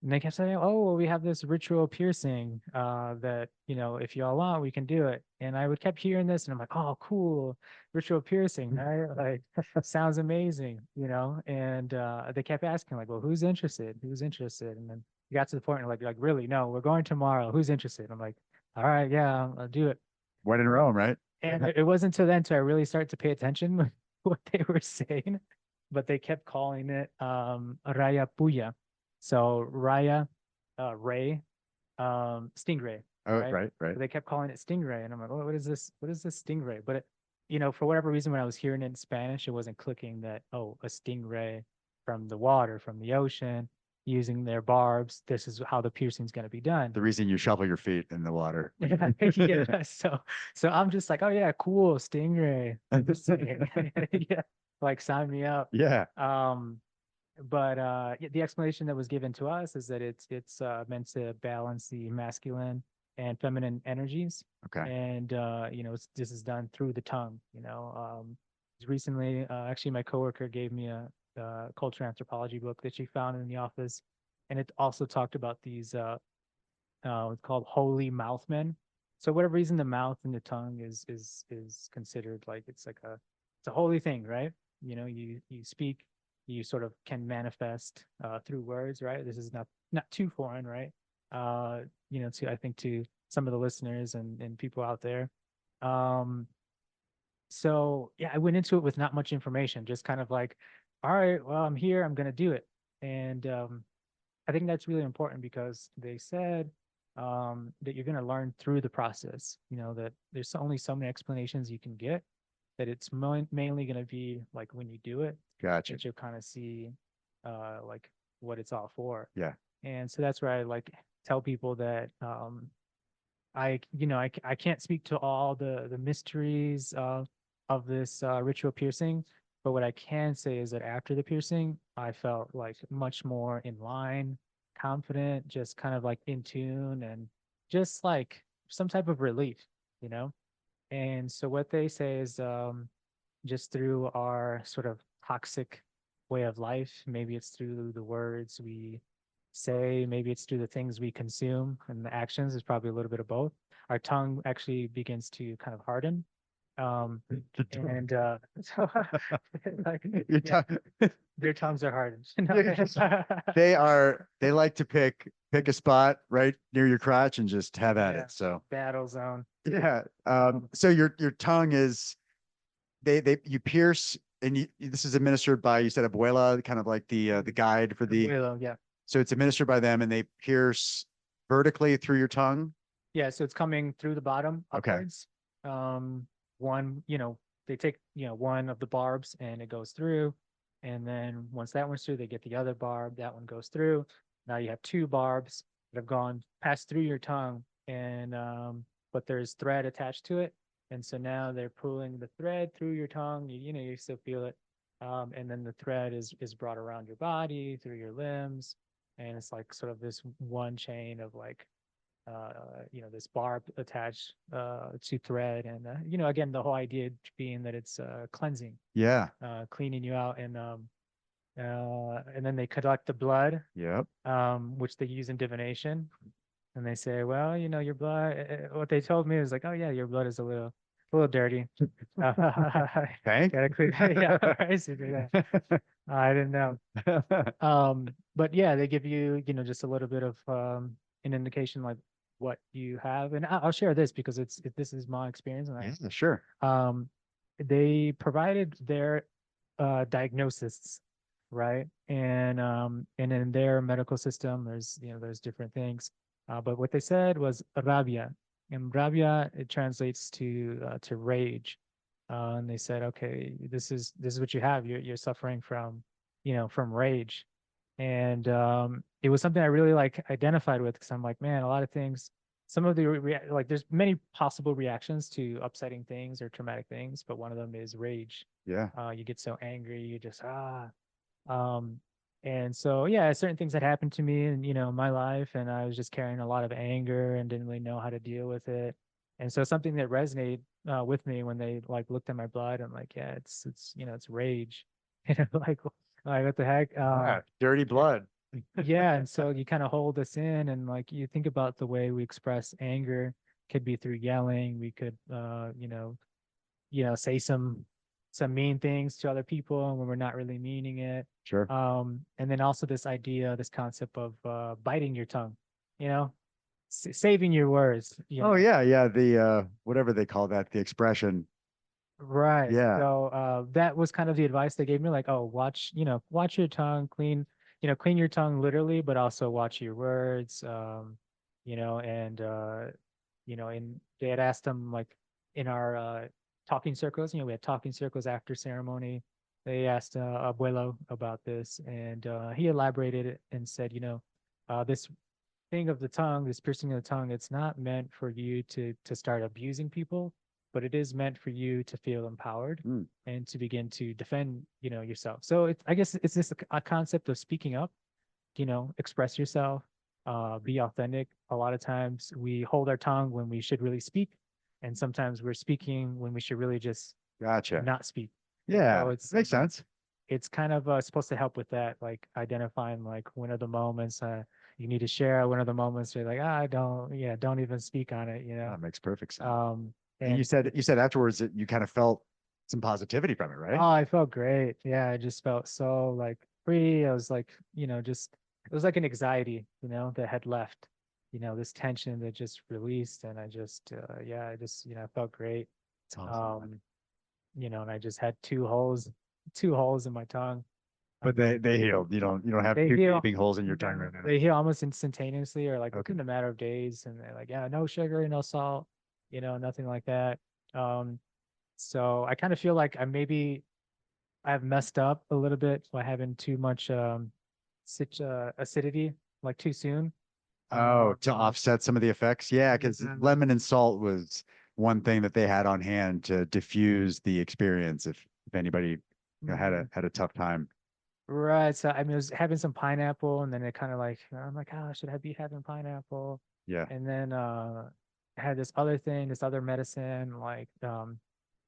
And they kept saying, "Oh, well, we have this ritual piercing that, if y'all want, we can do it." And I would kept hearing this and I'm like, "Oh, cool. Ritual piercing, right? Like sounds amazing, And they kept asking, like, "Well, who's interested? Who's interested?" And then we got to the point where like, really, no, we're going tomorrow. Who's interested? I'm like, "All right, yeah, I'll do it." When in Rome, right? And it wasn't until then till I really started to pay attention to what they were saying, but they kept calling it Raya Puya. So Raya, ray, stingray, Oh, right? right, right. So they kept calling it stingray, and I'm like, oh, what is this? What is this stingray? But for whatever reason, when I was hearing it in Spanish, it wasn't clicking that, oh, a stingray from the water, from the ocean, using their barbs. This is how the piercing's going to be done. The reason you shuffle your feet in the water. Yeah. So I'm just like, oh yeah, cool, stingray. Yeah, like sign me up. Yeah. But the explanation that was given to us is that it's meant to balance the masculine and feminine energies, Okay. and this is done through the tongue. Recently, actually, my coworker gave me a culture anthropology book that she found in the office, and it also talked about these it's called holy mouth men. So whatever reason, the mouth and the tongue is considered like it's a holy thing, right? You speak, you sort of can manifest through words, right? This is not too foreign, right? To I think to some of the listeners and people out there. So yeah, I went into it with not much information, just kind of like, all right, well, I'm here, I'm gonna do it. And I think that's really important because they said that you're going to learn through the process, that there's only so many explanations you can get, that it's mainly going to be like when you do it, Gotcha. that you'll kind of see like what it's all for. Yeah. And so that's where I like tell people that I can't speak to all the mysteries of this ritual piercing, but what I can say is that after the piercing, I felt like much more in line, confident, just kind of like in tune, and just like some type of relief, you know? And so what they say is just through our sort of toxic way of life, maybe it's through the words we say, maybe it's through the things we consume, and the actions is probably a little bit of both. Our tongue actually begins to kind of harden. And so like Your yeah, tongue- their tongues are hardened. they like to pick a spot right near your crotch and just have at Yeah. it. So Battle zone. yeah. So your tongue is you pierce and this is administered by, you said, abuela, kind of like the guide for the, Willow, yeah. so it's administered by them and they pierce vertically through your tongue. Yeah, so it's coming through the bottom Okay. upwards. One, they take, one of the barbs and it goes through. And then once that one's through, they get the other barb, that one goes through. Now you have two barbs that have gone passed through your tongue, and but there's thread attached to it. And so now they're pulling the thread through your tongue. You still feel it. And then the thread is brought around your body, through your limbs. And it's like sort of this one chain of like this barb attached to thread, and again, the whole idea being that it's cleansing, Yeah. cleaning you out, and then they collect the blood, Yep. which they use in divination, and they say, well, your blood. What they told me was like, oh yeah, your blood is a little dirty. Thank. Gotta clean. Yeah, basically. Yeah. I didn't know. But yeah, they give you, just a little bit of an indication like what you have, and I'll share this because this is my experience, and Yeah, sure. they provided their diagnoses, right? And in their medical system, there's different things. But what they said was rabia, and rabia it translates to rage. And they said, okay, this is what you have. You're suffering from rage, and it was something I really like identified with because I'm like, man, a lot of things. Some of the like, there's many possible reactions to upsetting things or traumatic things, but one of them is rage. Yeah. You get so angry, you just um, and so yeah, certain things that happened to me in my life, and I was just carrying a lot of anger and didn't really know how to deal with it. And so something that resonated with me when they like looked at my blood, I'm like, yeah, it's rage, like what the heck? Dirty blood. Yeah, and so you kind of hold this in, and like you think about the way we express anger could be through yelling. We could say some mean things to other people when we're not really meaning it. Sure. And then also this concept of biting your tongue, you know, saving your words. Oh yeah, yeah. The whatever they call that, the expression. Right. Yeah. So that was kind of the advice they gave me, like, oh, watch your tongue, clean your tongue literally, but also watch your words. And and they had asked them like in our talking circles, we had talking circles after ceremony. They asked Abuelo about this, and he elaborated it and said, this thing of the tongue, this piercing of the tongue, it's not meant for you to start abusing people, but it is meant for you to feel empowered and to begin to defend, yourself. So I guess it's just a concept of speaking up, express yourself, be authentic. A lot of times we hold our tongue when we should really speak, and sometimes we're speaking when we should really just Gotcha. not speak. Yeah, So makes sense. it's kind of supposed to help with that, like identifying like when are the moments you need to share, when are the moments you're like, don't even speak on it, That makes perfect sense. Um, And you said afterwards that you kind of felt some positivity from it, right? oh, I felt great. Yeah, I just felt so like free. I was like, just it was like an anxiety, that had left, this tension that just released, and I just, I just, felt great. It's awesome. Um, and I just had two holes in my tongue. But they healed. You don't have They two heal. gaping holes in your tongue right now. They heal almost instantaneously, or like Okay. within a matter of days, and they're like, yeah, no sugar, no salt, nothing like that. Um, so I kind of feel like I've messed up a little bit by having too much acidity like too soon. Oh, to Um, offset some of the effects. Yeah, because lemon and salt was one thing that they had on hand to diffuse the experience if anybody had a tough time. right. So I mean, I was having some pineapple, and then it kind of like I'm like, oh, should I be having pineapple? Yeah. And then I had this other thing, this other medicine, like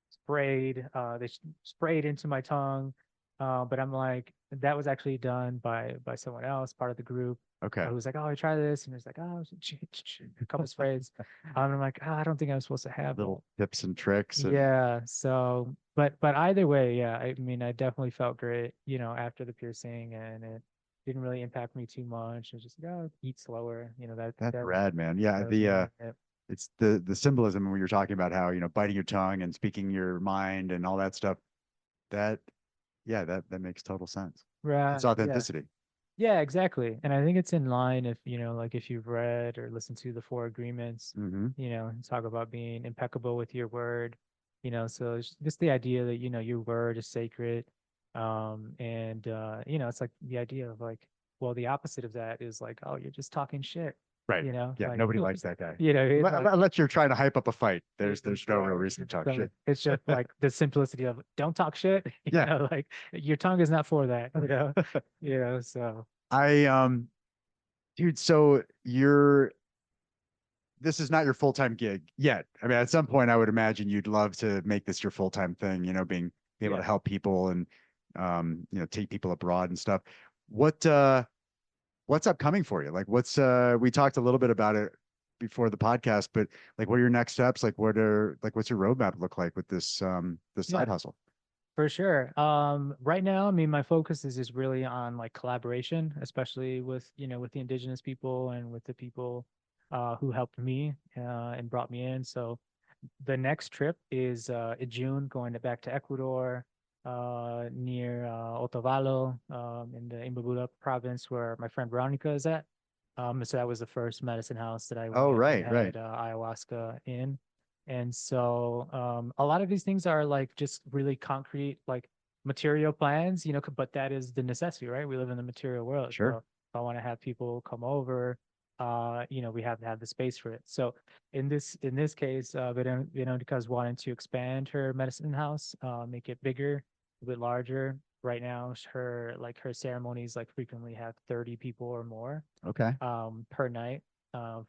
sprayed. They sprayed into my tongue, but I'm like, that was actually done by someone else, part of the group. Okay. Who was like, oh, I try this, and he was like, oh, a couple sprays. I'm like, oh, I don't think I'm supposed to have Little tips and tricks. And yeah. So, but either way, yeah. I mean, I definitely felt great, after the piercing, and it didn't really impact me too much. It was just like, oh, eat slower, that's that rad, man. Yeah. that was mainly it. It's the symbolism when you're talking about how, biting your tongue and speaking your mind and all that stuff. That, yeah, that makes total sense. It's Right. Yeah. authenticity. Yeah, exactly. And I think it's in line if, like if you've read or listened to the Four Agreements, Mm-hmm. talk about being impeccable with your word, so it's just the idea that, your word is sacred. And it's like the idea of like, well, the opposite of that is like, oh, you're just talking shit, Right. Yeah. like, Nobody likes that guy. it's like, Unless you're trying to hype up a fight. There's no real reason to talk so shit. it's just like the simplicity of don't talk shit, Yeah. like your tongue is not for that, so. I dude, so this is not your full-time gig yet. I mean, at some point I would imagine you'd love to make this your full-time thing, being able Yeah. to help people and take people abroad and stuff. What what's upcoming for you? Like what's we talked a little bit about it before the podcast, but like what are your next steps? Like what's your roadmap look like with this Yeah, side hustle? for sure. Right now, I mean, my focus is just really on like collaboration, especially with, with the indigenous people and with the people who helped me and brought me in. So the next trip is in June, back to Ecuador, near Otavalo, in the Imbabura province where my friend Veronica is at. So that was the first medicine house that I Oh, went and right, right. had ayahuasca in. And so a lot of these things are like just really concrete, like material plans, but that is the necessity, right? We live in the material world. So Sure. if I want to have people come over, we have to have the space for it. So in this case, Veronica's wanting to expand her medicine house, make it bigger, a bit larger. Right now, her ceremonies like frequently have 30 people or more Okay. per night,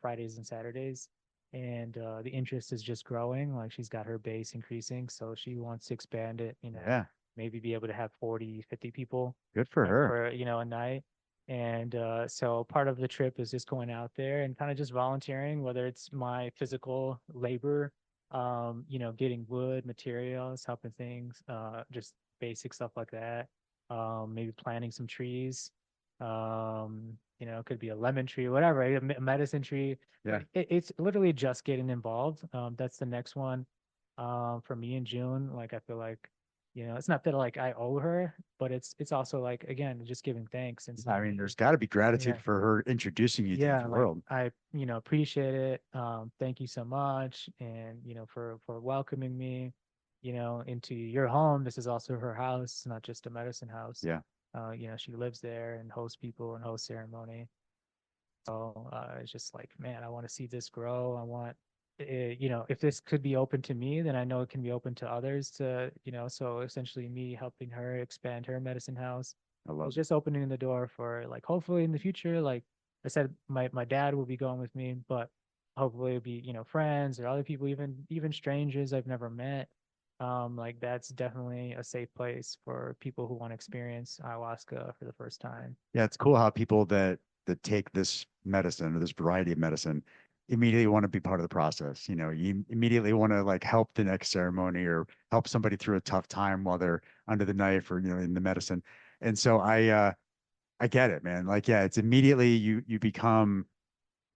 Fridays and Saturdays. And the interest is just growing. Like she's got her base increasing, so she wants to expand it, Yeah. maybe be able to have 40, 50 people Good for her. for, a night. And so part of the trip is just going out there and kind of just volunteering, whether it's my physical labor, getting wood, materials, helping things, just basic stuff like that. Maybe planting some trees. It could be a lemon tree, whatever, a medicine tree. Yeah. It's literally just getting involved. That's the next one. For me in June, like I feel like, it's not that like I owe her, but it's also like again just giving thanks and I saying, mean, there's got to be gratitude yeah, for her introducing you to yeah, the like world. I appreciate it. Thank you so much, and for welcoming me, into your home. This is also her house, not just a medicine house. Yeah. She lives there and hosts people and hosts ceremony. So it's just like, man, I want to see this grow. I want, if this could be open to me, then I know it can be open to others to, so essentially me helping her expand her medicine house I love is it. just opening the door for like, hopefully in the future, like I said, my dad will be going with me, but hopefully it'll be, friends or other people, even strangers I've never met. Like that's definitely a safe place for people who want to experience ayahuasca for the first time. Yeah, it's cool how people that take this medicine or this variety of medicine immediately want to be part of the process. You know, you immediately want to like help the next ceremony or help somebody through a tough time while they're under the knife or, in the medicine. And so I get it, man. Like, yeah, it's immediately you become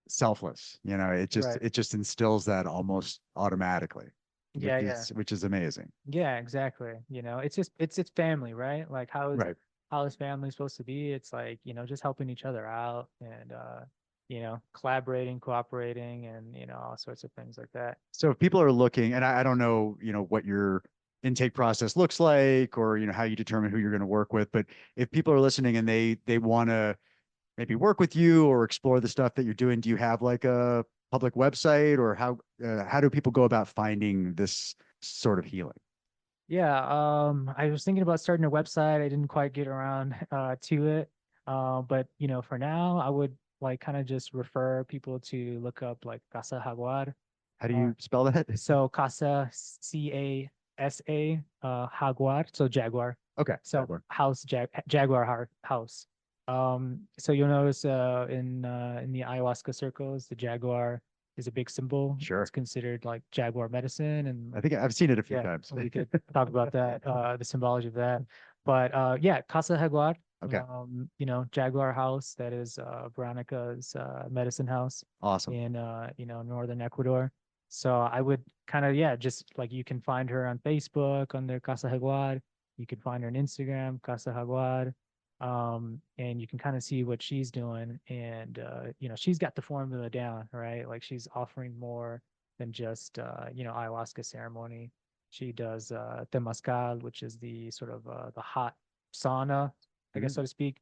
selfless. Right. It just instills that almost automatically, Yeah, yeah. which is amazing. Yeah, exactly. It's family, right? Like Right. how is family supposed to be? It's like, just helping each other out and collaborating, cooperating and all sorts of things like that. So if people are looking, and I don't know, what your intake process looks like or, how you determine who you're going to work with, but if people are listening and they want to maybe work with you or explore the stuff that you're doing, do you have like a public website or how do people go about finding this sort of healing? Yeah, I was thinking about starting a website. I didn't quite get around to it. But for now, I would like kind of just refer people to look up like Casa Jaguar. How do Uh, you spell that? So Casa, Casa, Jaguar, so Jaguar. Okay. So house, house. So you'll notice in the ayahuasca circles, the jaguar is a big symbol. It's Sure. considered like jaguar medicine, and I think I've seen it a few yeah, times. we could talk about that, the symbology of that. But yeah, Casa Jaguar, Okay. Jaguar House, that is Veronica's medicine house Awesome. in northern Ecuador. So I would kind of, yeah, just like you can find her on Facebook under Casa Jaguar. You can find her on Instagram, Casa Jaguar. And you can kind of see what she's doing. And she's got the formula down, right? Like she's offering more than just ayahuasca ceremony. She does temazcal, which is the sort of the hot sauna, I guess Mm, so to speak.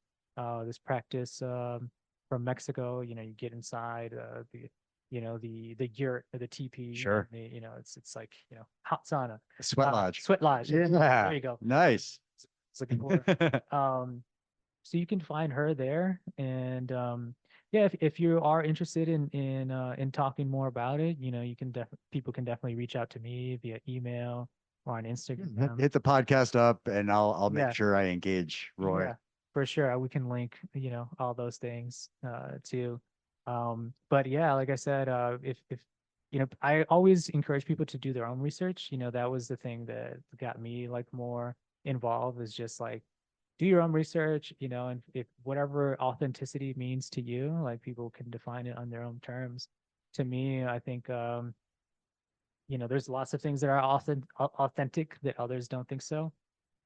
This practice from Mexico, you get inside the yurt or the teepee, and sure. it's like hot sauna, Sweat lodge. sweat lodge. Yeah. There you go. Nice. It's looking for. So you can find her there, and yeah, if you are interested in talking more about it, people can definitely reach out to me via email or on Hit, Instagram. hit the podcast up and I'll make Yeah, sure I engage Roy. yeah, for sure. We can link, all those things too. But yeah, like I said, if I always encourage people to do their own research. That was the thing that got me like more involved, is just like do your own research, and if whatever authenticity means to you, like people can define it on their own terms. To me, I think there's lots of things that are authentic that others don't think so.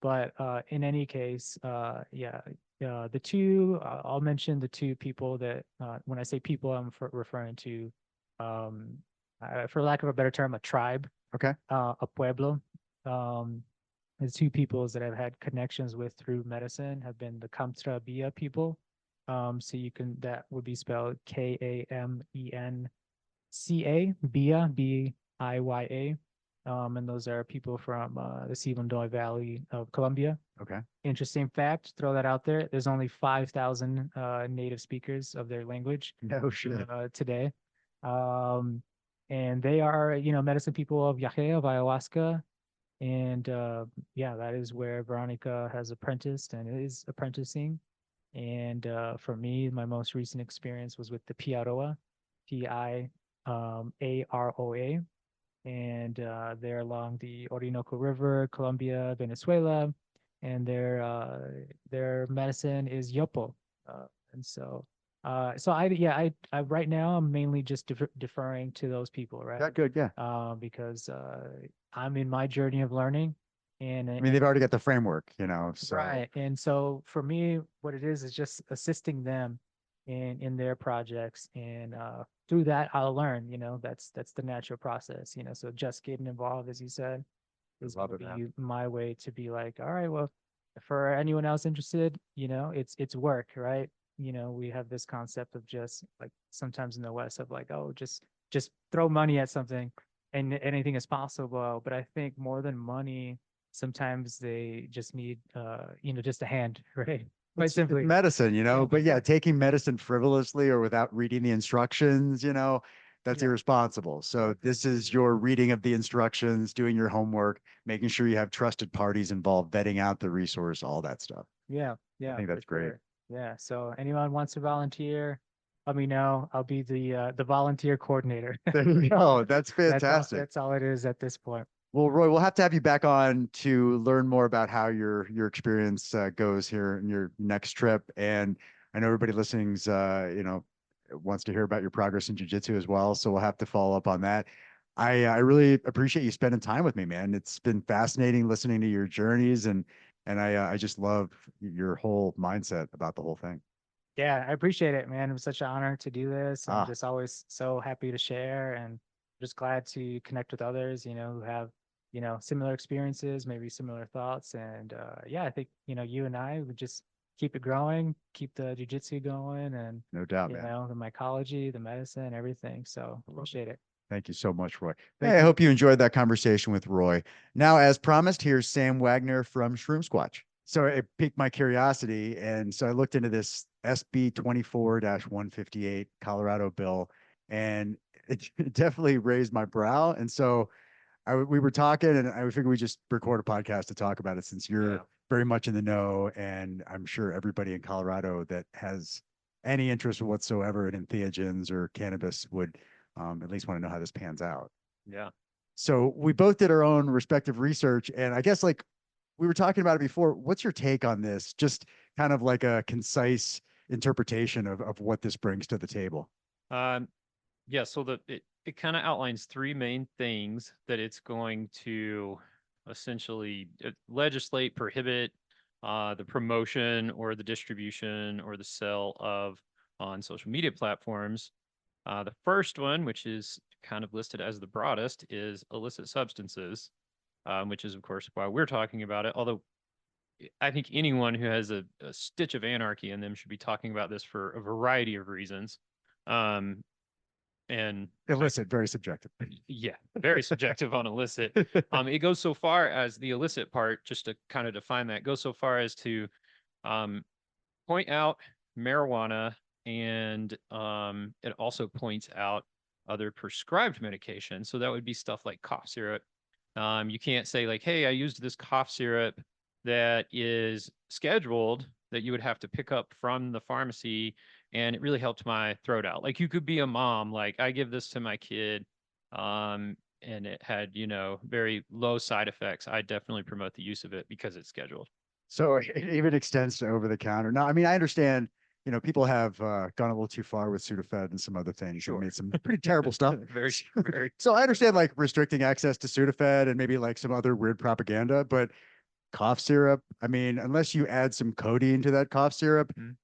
But in any case, yeah, the two, I'll mention the two people that, when I say people, I'm referring to, um, for lack of a better term, a tribe, Okay. a pueblo. Um, the two peoples that I've had connections with through medicine have been the Kamtra Bia people. So that would be spelled Kamenca, Bia, Biya. And those are people from the Sibundoy Valley of Colombia. Okay. Interesting fact, throw that out there. There's only 5,000 native speakers of their language No shit. today. And they are, medicine people of Yahe, of Ayahuasca. And yeah, that is where Veronica has apprenticed and is apprenticing. And for me, my most recent experience was with the Piaroa, Piaroa, and they're along the Orinoco River, Colombia, Venezuela, and their medicine is yopo. And so I right now I'm mainly just deferring to those people, right? Yeah, good. Yeah. Because I'm in my journey of learning, and I mean, they've already got the framework, so. right. And so for me, what it is just assisting them in their projects, and through that I'll learn. That's the natural process. So just getting involved, as you said, is Love going it, to man. be my way to be like, all right, well, for anyone else interested, it's work, right? We have this concept of just like sometimes in the West of like, oh, just throw money at something and anything is possible. But I think more than money, sometimes they just need just a hand, right? Quite It's simply. medicine, Yeah. but yeah, taking medicine frivolously or without reading the instructions, that's Yeah. irresponsible. So this is your reading of the instructions, doing your homework, making sure you have trusted parties involved, vetting out the resource, all that stuff. Yeah, I yeah, think for that's great. sure. Yeah. So anyone wants to volunteer, let me know. I'll be the volunteer coordinator. There you go. That's fantastic. That's all it is at this point. Well, Roy, we'll have to have you back on to learn more about how your experience goes here in your next trip. And I know everybody listening's wants to hear about your progress in jiu-jitsu as well. So we'll have to follow up on that. I really appreciate you spending time with me, man. It's been fascinating listening to your journeys, and I just love your whole mindset about the whole thing. Yeah, I appreciate it, man. It was such an honor to do this. I'm Ah, just always so happy to share, and just glad to connect with others, who have, similar experiences, maybe similar thoughts. And yeah, I think, you and I would just keep it growing, keep the jujitsu going, and, no doubt, man. the mycology, the medicine, everything. So appreciate it. Thank you so much, Roy. Thank Hey, I you. hope you enjoyed that conversation with Roy. Now, as promised, here's Sam Wagner from Shroom Squatch. So it piqued my curiosity, and so I looked into this SB24-158 Colorado bill, and it definitely raised my brow. And so we were talking, and I figured we just record a podcast to talk about it, since you're very much in the know, and I'm sure everybody in Colorado that has any interest whatsoever in entheogens or cannabis would at least want to know how this pans out. Yeah. So we both did our own respective research, and I guess like we were talking about it before, what's your take on this? Just kind of like a concise interpretation of what this brings to the table. Um, yeah. So it kind of outlines three main things that it's going to essentially legislate, prohibit the promotion or the distribution or the sale of on social media platforms. The first one, which is kind of listed as the broadest, is illicit substances, which is, of course, why we're talking about it. Although I think anyone who has a stitch of anarchy in them should be talking about this for a variety of reasons. Um, and Illicit, very subjective. yeah, very subjective on illicit. It goes so far as the illicit part, just to kind of define that, goes so far as to point out marijuana, and it also points out other prescribed medications. So that would be stuff like cough syrup. You can't say like, hey, I used this cough syrup that is scheduled that you would have to pick up from the pharmacy, and it really helped my throat out. Like, you could be a mom, like, I give this to my kid, and it had, very low side effects. I definitely promote the use of it because it's scheduled. So it even extends to over the counter. Now, I mean, I understand, people have gone a little too far with Sudafed and some other things and Sure. made some pretty terrible stuff. Very, very. So I understand like restricting access to Sudafed and maybe like some other weird propaganda, but cough syrup, I mean, unless you add some codeine to that cough syrup, Mhm.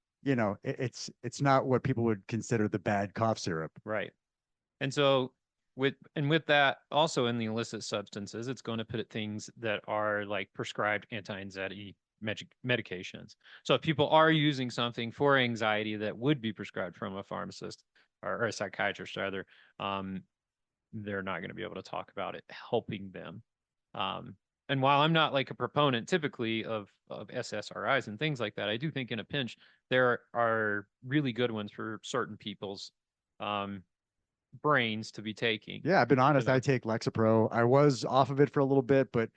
it's not what people would consider the bad cough syrup. Right. And so with that, also in the illicit substances, it's going to put things that are like prescribed anti-anxiety medications. So if people are using something for anxiety that would be prescribed from a pharmacist or a psychiatrist rather, they're not going to be able to talk about it helping them. And while I'm not like a proponent typically of SSRIs and things like that, I do think in a pinch there are really good ones for certain people's brains to be taking. Yeah, I've been honest. know. I take Lexapro. I was off of it for a little bit, but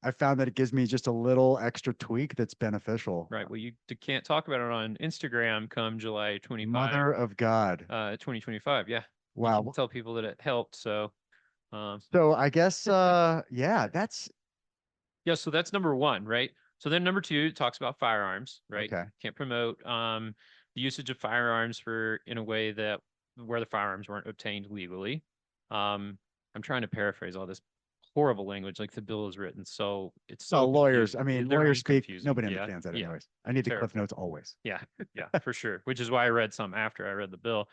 I found that it gives me just a little extra tweak that's beneficial. Right. Well, you can't talk about it on Instagram come July 25, Mother of God. 2025. Yeah. You Wow. can tell people that it helped. So, So I guess, yeah, that's yeah. So that's number one, right? So then number two talks about firearms, right? okay. Can't promote the usage of firearms in a way that where the firearms weren't obtained legally. I'm trying to paraphrase all this horrible language like the bill is written. So it's so Lawyers. confusing. I mean, They're lawyers speak. confusing. Nobody Yeah. understands that Yeah. anyways. I need the cliff Terrible. notes always. Yeah, yeah, for sure. Which is why I read some after I read the bill.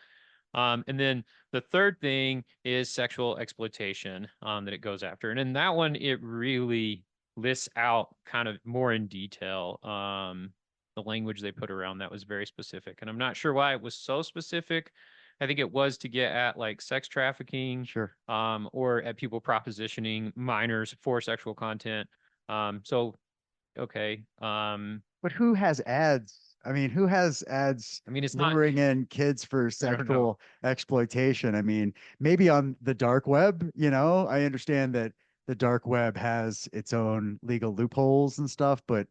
And then the third thing is sexual exploitation that it goes after. And in that one, it really lists out kind of more in detail the language they put around that was very specific. And I'm not sure why it was so specific. I think it was to get at like sex trafficking, Sure. or at people propositioning minors for sexual content. So, okay. But who has ads? I mean, who has ads I mean, it's not. luring in kids for I don't know. sexual exploitation? I mean, maybe on the dark web, I understand that the dark web has its own legal loopholes and stuff, but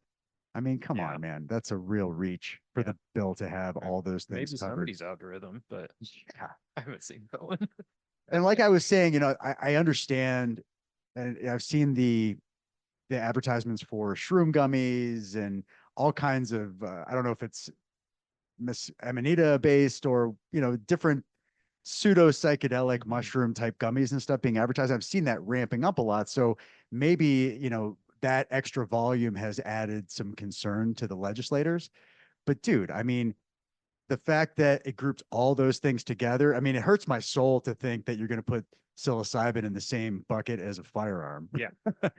I mean, come Yeah. on, man. That's a real reach for Yeah. the bill to have all those Maybe things covered. somebody's algorithm, but Yeah. I haven't seen that one. And like I was saying, I understand, and I've seen the advertisements for shroom gummies and all kinds of I don't know if it's Miss Amanita based or different pseudo psychedelic mushroom type gummies and stuff being advertised. I've seen that ramping up a lot. So maybe that extra volume has added some concern to the legislators. But dude, I mean, the fact that it grouped all those things together, I mean, it hurts my soul to think that you're going to put psilocybin in the same bucket as a firearm. Yeah.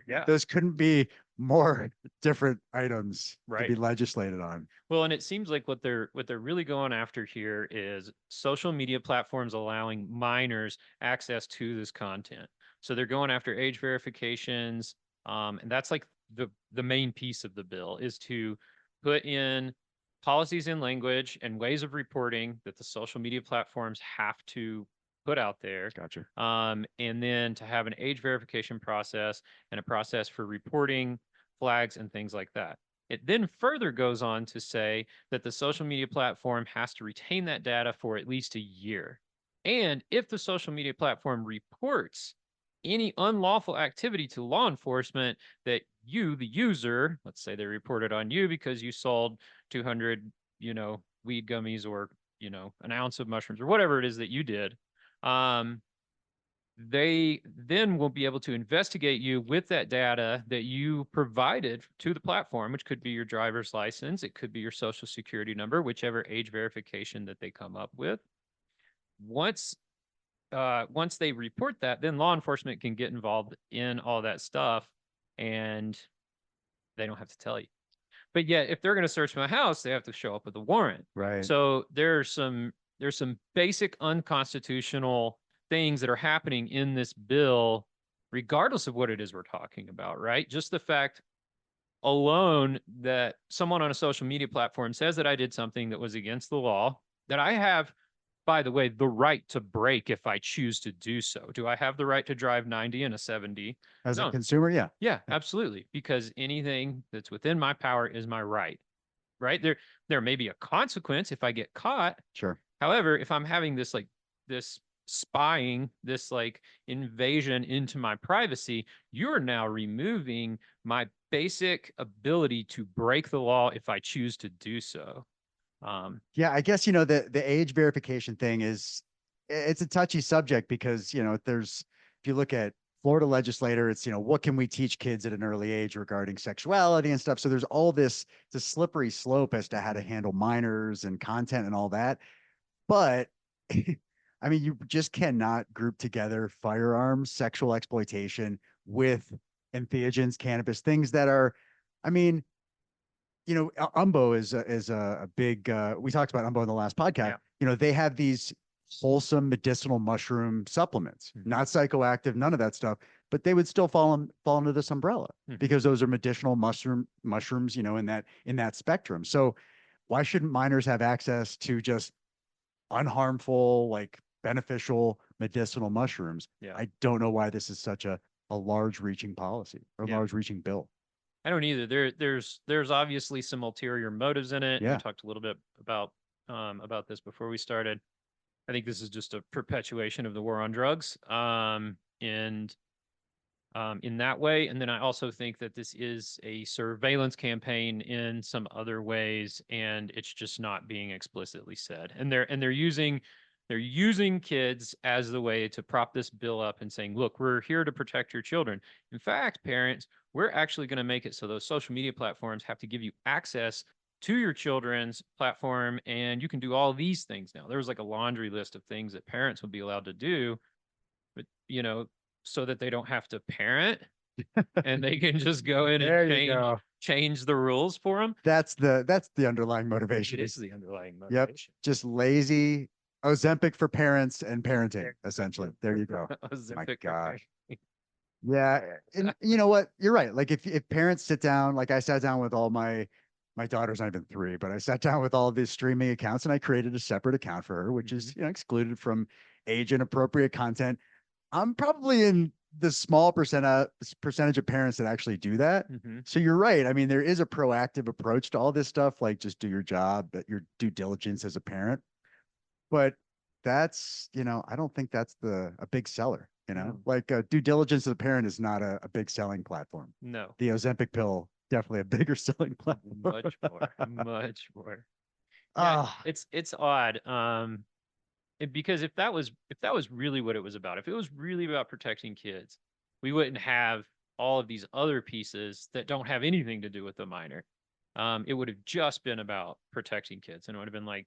Yeah. Those couldn't be more different items to Right. be legislated on. Well, and it seems like what they're really going after here is social media platforms allowing minors access to this content. So they're going after age verifications, and that's like the main piece of the bill is to put in policies in language and ways of reporting that the social media platforms have to put out there. Gotcha. And then to have an age verification process and a process for reporting flags and things like that. It then further goes on to say that the social media platform has to retain that data for at least a year. And if the social media platform reports any unlawful activity to law enforcement that you, the user, let's say they reported on you because you sold 200, weed gummies or, an ounce of mushrooms or whatever it is that you did, they then will be able to investigate you with that data that you provided to the platform, which could be your driver's license, it could be your social security number, whichever age verification that they come up with. Once they report that, then law enforcement can get involved in all that stuff, and they don't have to tell you. But yet, if they're going to search my house, they have to show up with a warrant. Right. So there's some basic unconstitutional things that are happening in this bill, regardless of what it is we're talking about, right? Just the fact alone that someone on a social media platform says that I did something that was against the law, that I have by the way, the right to break if I choose to do so. Do I have the right to drive 90 in a 70? As a No. consumer, yeah. Yeah, absolutely. Because anything that's within my power is my right. Right? There may be a consequence if I get caught. Sure. However, if I'm having this spying, this like invasion into my privacy, you're now removing my basic ability to break the law if I choose to do so. Yeah, I guess, the age verification thing it's a touchy subject because, if you look at Florida legislator, it's, what can we teach kids at an early age regarding sexuality and stuff? So there's all this, it's a slippery slope as to how to handle minors and content and all that. But I mean, you just cannot group together firearms, sexual exploitation with entheogens, cannabis, things that are, I mean, Umbo is a big, we talked about Umbo in the last podcast. Yeah. They have these wholesome medicinal mushroom supplements, not psychoactive, none of that stuff, but they would still fall under this umbrella because those are medicinal mushrooms, in that spectrum. So why shouldn't minors have access to just unharmful, like beneficial medicinal mushrooms? Yeah. I don't know why this is such a large reaching policy or large reaching bill. I don't either. There's obviously some ulterior motives in it. Yeah. We talked a little bit about this before we started. I think this is just a perpetuation of the war on drugs. And in that way. And then I also think that this is a surveillance campaign in some other ways, and it's just not being explicitly said. And they're using kids as the way to prop this bill up and saying, look, we're here to protect your children. In fact, parents, we're actually going to make it so those social media platforms have to give you access to your children's platform, and you can do all these things now. There was like a laundry list of things that parents would be allowed to do, but so that they don't have to parent and they can just go in and change the rules for them. That's the underlying motivation. It is the underlying Yep. motivation. Just lazy Ozempic for parents and parenting, essentially. There you go. My gosh. Yeah. And you know what? You're right. Like if parents sit down, like I sat down with all my daughter's not even 3, but I sat down with all of these streaming accounts and I created a separate account for her, which is, excluded from age inappropriate content. I'm probably in the small percentage of parents that actually do that. So you're right. I mean, there is a proactive approach to all this stuff, like just do your job, but your due diligence as a parent. But that's, I don't think that's a big seller, like due diligence as a parent is not a big selling platform. No. The Ozempic pill, definitely a bigger selling platform. Much more. Yeah, it's odd. Because if that was really what it was about, if it was really about protecting kids, we wouldn't have all of these other pieces that don't have anything to do with the minor. It would have just been about protecting kids, and it would have been like,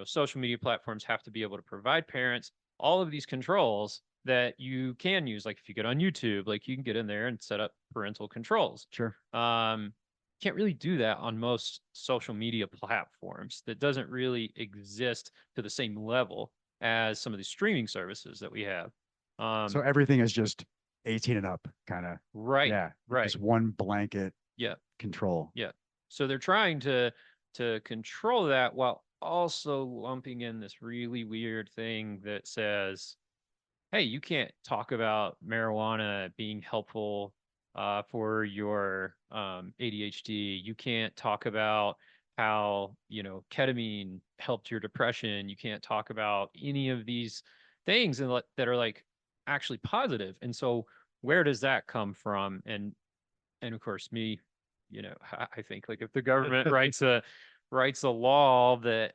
social media platforms have to be able to provide parents all of these controls that you can use. Like if you get on YouTube, like you can get in there and set up parental controls. Sure. Can't really do that on most social media platforms. That doesn't really exist to the same level as some of the streaming services that we have. So everything is just 18 and up, kind of. Right. Yeah. Right. Just one blanket. Yeah. Control. Yeah. So they're trying to control that while also lumping in this really weird thing that says, hey, you can't talk about marijuana being helpful for your ADHD. You can't talk about how, ketamine helped your depression. You can't talk about any of these things that are like actually positive. And so where does that come from? And of course, me, I think like if the government writes a law that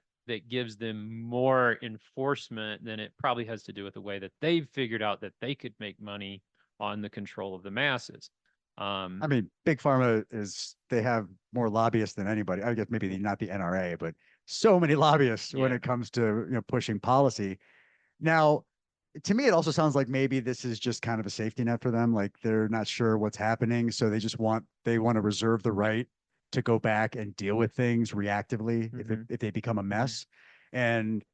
gives them more enforcement, then it probably has to do with the way that they've figured out that they could make money on the control of the masses. I mean, Big Pharma they have more lobbyists than anybody. I guess maybe not the NRA, but so many lobbyists when it comes to, pushing policy. Now, to me, it also sounds like maybe this is just kind of a safety net for them. Like they're not sure what's happening. So they want to reserve the right to go back and deal with things reactively if they become a mess. And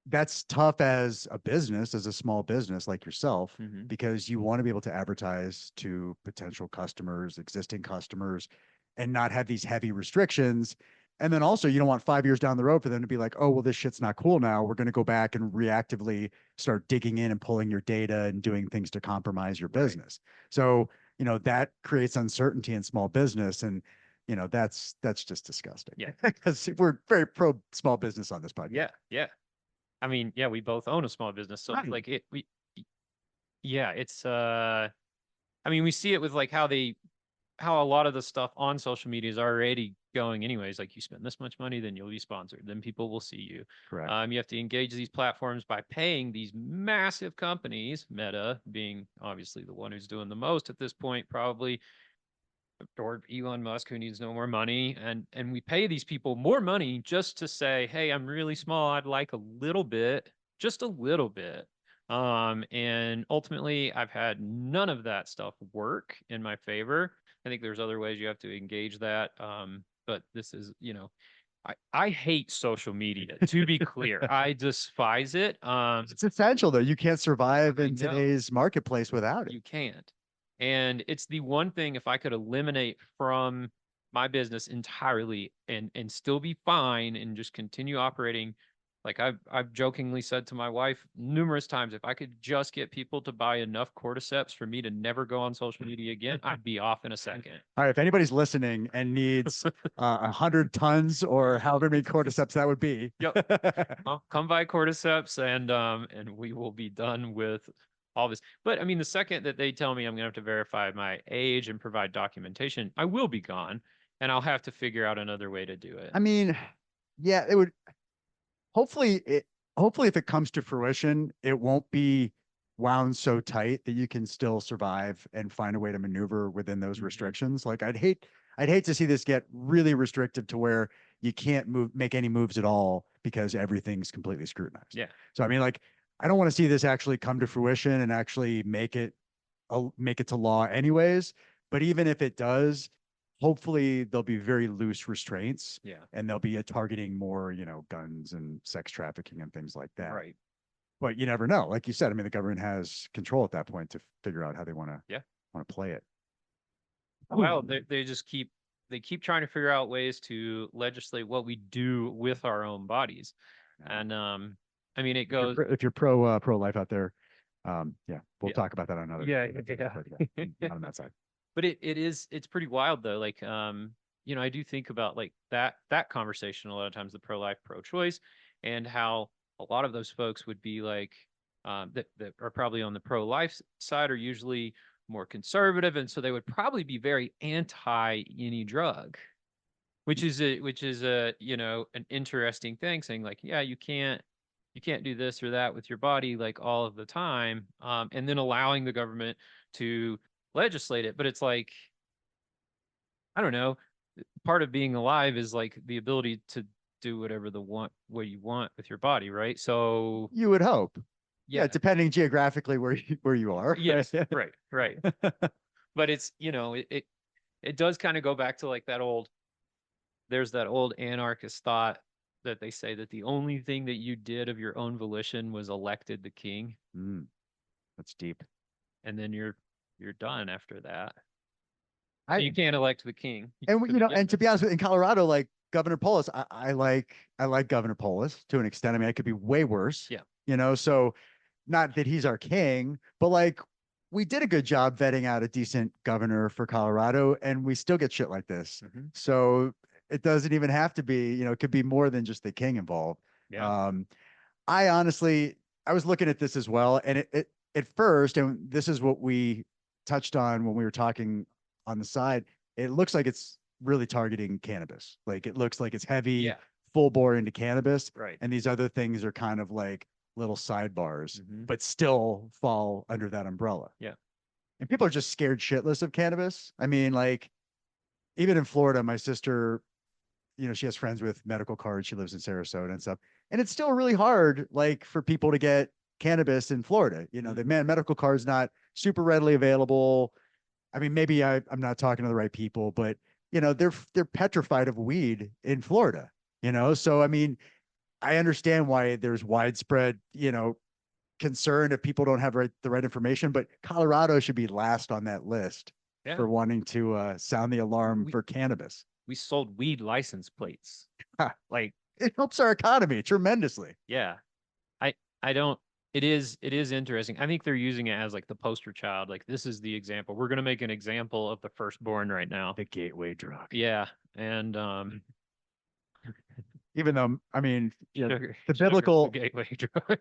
that's tough as a small business like yourself, because you want to be able to advertise to potential customers, existing customers, and not have these heavy restrictions. And then also, you don't want 5 years down the road for them to be like, oh, well, this shit's not cool now. We're going to go back and reactively start digging in and pulling your data and doing things to compromise your business. So, that creates uncertainty in small business. And, that's just disgusting. Yeah. Because we're very pro small business on this podcast. Yeah. Yeah. I mean, yeah, we both own a small business. So Right. like it's, I mean, we see it with like how a lot of the stuff on social media is already going anyways. Like you spend this much money, then you'll be sponsored. Then people will see you. Correct. You have to engage these platforms by paying these massive companies, Meta being obviously the one who's doing the most at this point, probably, or Elon Musk, who needs no more money. And we pay these people more money just to say, hey, I'm really small. I'd like a little bit, just a little bit. And ultimately I've had none of that stuff work in my favor. I think there's other ways you have to engage that. But this is, I hate social media, to be clear. I despise it. It's essential though. You can't survive I in know. today's marketplace without it. You can't. And it's the one thing, if I could eliminate from my business entirely and still be fine and just continue operating, like I've jokingly said to my wife numerous times, if I could just get people to buy enough cordyceps for me to never go on social media again, I'd be off in a second. All right, if anybody's listening and needs 100 tons or however many cordyceps that would be, Well, come buy cordyceps and we will be done with all this. But I mean, the second that they tell me I'm gonna have to verify my age and provide documentation, I will be gone and I'll have to figure out another way to do it. I mean, yeah, it would. Hopefully, if it comes to fruition, it won't be wound so tight that you can still survive and find a way to maneuver within those restrictions. Like I'd hate to see this get really restrictive to where you can't make any moves at all because everything's completely scrutinized. Yeah. So I mean, like, I don't want to see this actually come to fruition and actually make it to law anyways. But even if it does, hopefully there'll be very loose restraints. Yeah. And they'll be targeting more, guns and sex trafficking and things like that. Right. But you never know. Like you said, I mean, the government has control at that point to figure out how they want to play it. Well, they keep trying to figure out ways to legislate what we do with our own bodies. And I mean, it goes, if you're pro life out there, we'll talk about that on another. Not on that side. But it's pretty wild though. Like, I do think about like that conversation a lot of times, the pro-life, pro-choice, and how a lot of those folks would be like, that are probably on the pro-life side are usually more conservative. And so they would probably be very anti any drug, which is an interesting thing, saying like, yeah, you can't do this or that with your body like all of the time. And then allowing the government to legislate it. But it's like, I don't know, part of being alive is like the ability to do whatever you want with your body, right? So you would hope. Yeah, depending geographically where you are. Yes, right. But it's, it does kind of go back to like there's that old anarchist thought that they say that the only thing that you did of your own volition was elected the king. That's deep. And then you're done after that. So you can't elect the king. And to be honest with you, in Colorado, like Governor Polis, I like Governor Polis to an extent. I mean, I could be way worse. Yeah. So not that he's our king, but like we did a good job vetting out a decent governor for Colorado, and we still get shit like this. So it doesn't even have to be, it could be more than just the king involved. Yeah. I was looking at this as well, and it at first, and this is what we touched on when we were talking on the side, it looks like it's really targeting cannabis. Like it looks like it's heavy, full bore into cannabis. Right. And these other things are kind of like little sidebars, but still fall under that umbrella. Yeah. And people are just scared shitless of cannabis. I mean, like, even in Florida, my sister, she has friends with medical cards. She lives in Sarasota and stuff. And it's still really hard, like, for people to get cannabis in Florida. The medical card's not super readily available. I mean, maybe I'm not talking to the right people, but they're petrified of weed in Florida. So I mean, I understand why there's widespread, concern if people don't have the right information, but Colorado should be last on that list for wanting to sound the alarm for cannabis. we sold weed license plates. Like, It helps our economy tremendously. yeah, I don't. It is interesting. I think they're using it as like the poster child. Like, this is the example. We're gonna make an example of the firstborn right now. The gateway drug. Yeah, and Even though, I mean, you know, sugar, the sugar's biblical, gateway drug.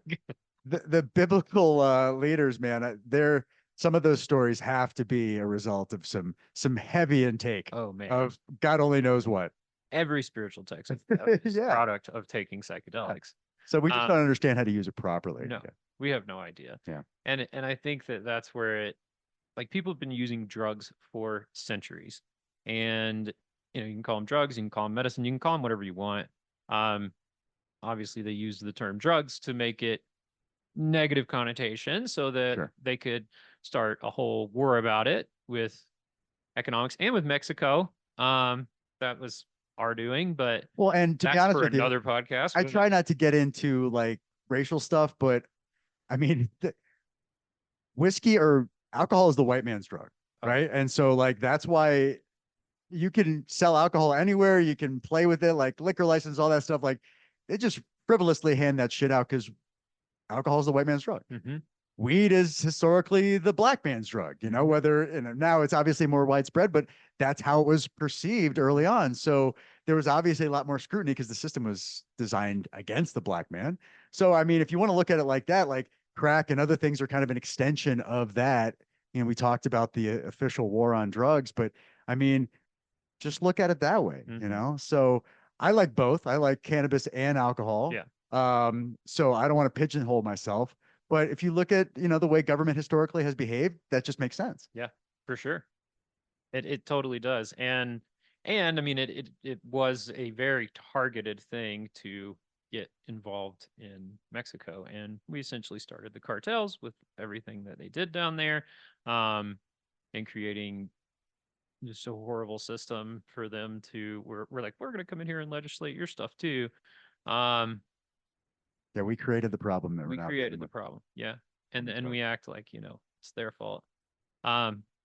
the biblical leaders, man, they're some of those stories have to be a result of some heavy intake Oh man, of God only knows what. every spiritual text is a Yeah. product of taking psychedelics. So we just Um, don't understand how to use it properly. No, Yeah. we have no idea. Yeah. And I think that that's where it, like, people have been using drugs for centuries, and you know, you can call them drugs, you can call them medicine, you can call them whatever you want. Um, Obviously they used the term drugs to make it negative connotation so that Sure. they could start a whole war about it with economics and with Mexico. That was our doing, but Well, and to be that's honest for with you, another podcast. I try not to get into like racial stuff, but I mean, whiskey or alcohol is the white man's drug, Oh. right? And so like that's why you can sell alcohol anywhere, you can play with it, like liquor license, all that stuff. Like they just frivolously hand that shit out because alcohol is the white man's drug. Mm-hmm. Weed is historically the black man's drug, you know, whether, you know, now it's obviously more widespread, but that's how it was perceived early on. So there was obviously a lot more scrutiny because the system was designed against the black man. So, I mean, if you want to look at it like that, like crack and other things are kind of an extension of that. You know, we talked about the official war on drugs, but I mean, just look at it that way, you Mhm. know? So I like both. I like cannabis and alcohol. Yeah. So I don't want to pigeonhole myself. But if you look at, you know, the way government historically has behaved, that just makes sense. Yeah, for sure. It totally does. And I mean, it was a very targeted thing to get involved in Mexico. And we essentially started the cartels with everything that they did down there, and creating just a horrible system for them to, we're like, we're gonna come in here and legislate your stuff too. Um, Yeah, we created the problem that we're we now created dealing the with. problem. Yeah. And That's and right. we act like, you know, it's their fault.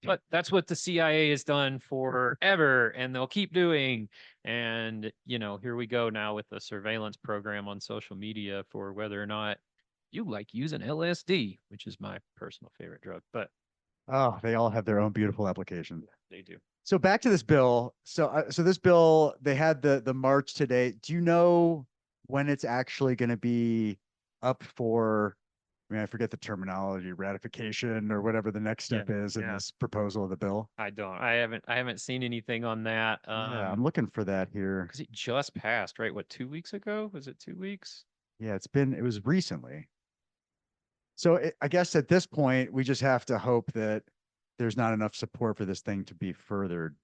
But that's what the CIA has done forever, and they'll keep doing. And, you know, here we go now with the surveillance program on social media for whether or not you like using LSD, which is my personal favorite drug, but Oh, they all have their own beautiful applications. they do. So back to this bill. So this bill, they had the march today. Do you know when it's actually going to be up for? I mean, I forget the terminology, ratification or whatever the next step is in this proposal of the bill. I don't. I haven't seen anything on that. Yeah, I'm looking for that here. Because it just passed, right? What, 2 weeks ago? Was it 2 weeks? Yeah, it was recently. So I guess at this point, we just have to hope that there's not enough support for this thing to be furthered.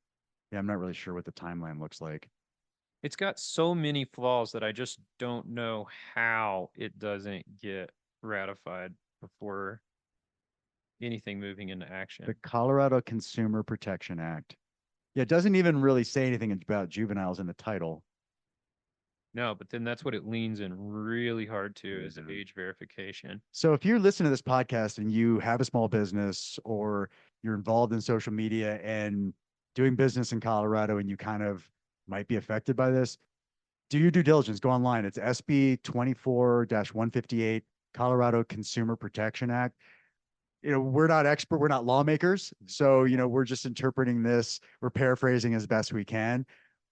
Yeah, I'm not really sure what the timeline looks like. It's got so many flaws that I just don't know how it doesn't get ratified before anything moving into action. The Colorado Consumer Protection Act. Yeah, it doesn't even really say anything about juveniles in the title. No, but then that's what it leans in really hard to is age verification. So if you're listening to this podcast and you have a small business or you're involved in social media and doing business in Colorado and you kind of might be affected by this, do your due diligence. Go online. It's SB24-158, Colorado Consumer Protection Act. You know, we're not expert, we're not lawmakers. So, you know, we're just interpreting this, we're paraphrasing as best we can,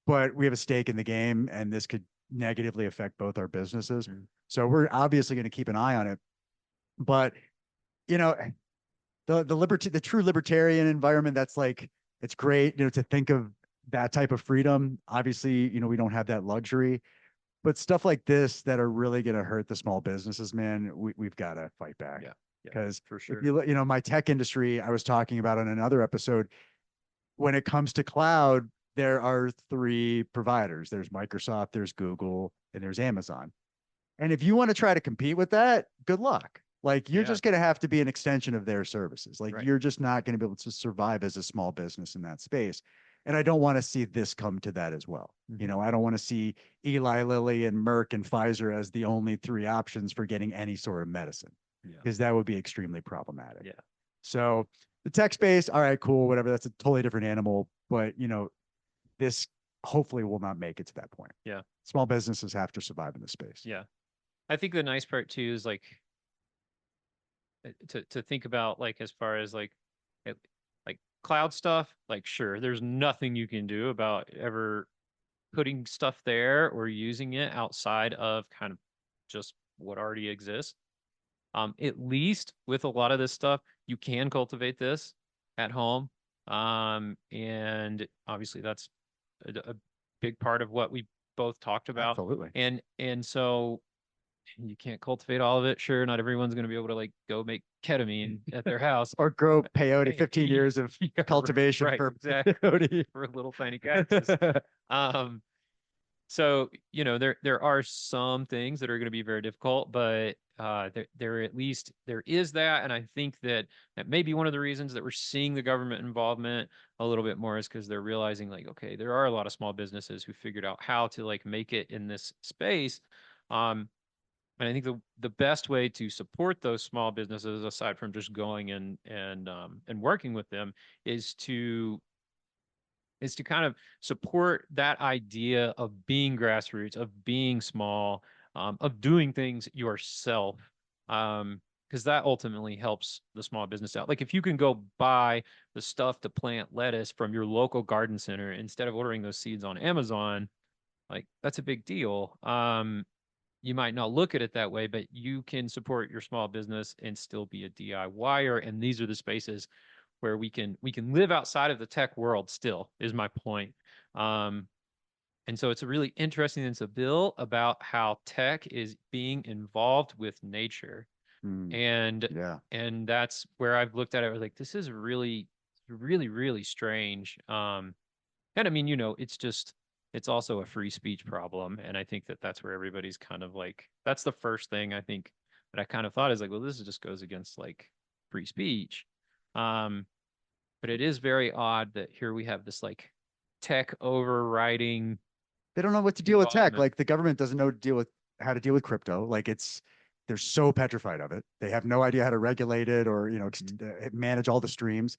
but we have a stake in the game and this could negatively affect both our businesses. So we're obviously going to keep an eye on it. But, you know, the true libertarian environment, that's like, it's great, you know, to think of that type of freedom. Obviously, you know, we don't have that luxury, but stuff like this that are really going to hurt the small businesses, man, we've got to fight back. Yeah. Because for sure. if you know, my tech industry, I was talking about on another episode, when it comes to cloud, there are three providers. There's Microsoft, there's Google, and there's Amazon. And if you want to try to compete with that, good luck. Like you're just going to have to be an extension of their services. Like you're just not going to be able to survive as a small business in that space. And I don't want to see this come to that as well. You know, I don't want to see Eli Lilly and Merck and Pfizer as the only three options for getting any sort of medicine, because that would be extremely problematic. Yeah. So the tech space, all right, cool, whatever. That's a totally different animal. But you know, this hopefully will not make it to that point. Yeah. Small businesses have to survive in this space. Yeah. I think the nice part too is like to think about like as far as like like cloud stuff, like sure, there's nothing you can do about ever putting stuff there or using it outside of kind of just what already exists. At least with a lot of this stuff, you can cultivate this at home. And obviously that's a big part of what we both talked about. Absolutely. And so you can't cultivate all of it. Sure, not everyone's going to be able to like go make ketamine at their house Or grow peyote, 15 years of Yeah, cultivation right, for exactly. peyote. For little tiny cactus. So there are some things that are going to be very difficult, but there at least there is that, and I think that may be one of the reasons that we're seeing the government involvement a little bit more is because they're realizing like, okay, there are a lot of small businesses who figured out how to like make it in this space. And I think the best way to support those small businesses, aside from just going and working with them, is to kind of support that idea of being grassroots, of being small, of doing things yourself. Because that ultimately helps the small business out. Like if you can go buy the stuff to plant lettuce from your local garden center instead of ordering those seeds on Amazon, like that's a big deal. You might not look at it that way, but you can support your small business and still be a DIYer. And these are the spaces where we can live outside of the tech world still, is my point. And so it's a really interesting, it's a bill about how tech is being involved with nature. And Yeah. and that's where I've looked at it. I was like, this is really, really, really strange. And I mean, it's also a free speech problem. And I think that that's where everybody's kind of like, that's the first thing I think that I kind of thought is like, well, this just goes against like free speech. But it is very odd that here we have this like tech overriding. They don't know what to deal with tech. involvement. Like the government doesn't know how to deal with crypto. Like they're so petrified of it. They have no idea how to regulate it or, manage all the streams.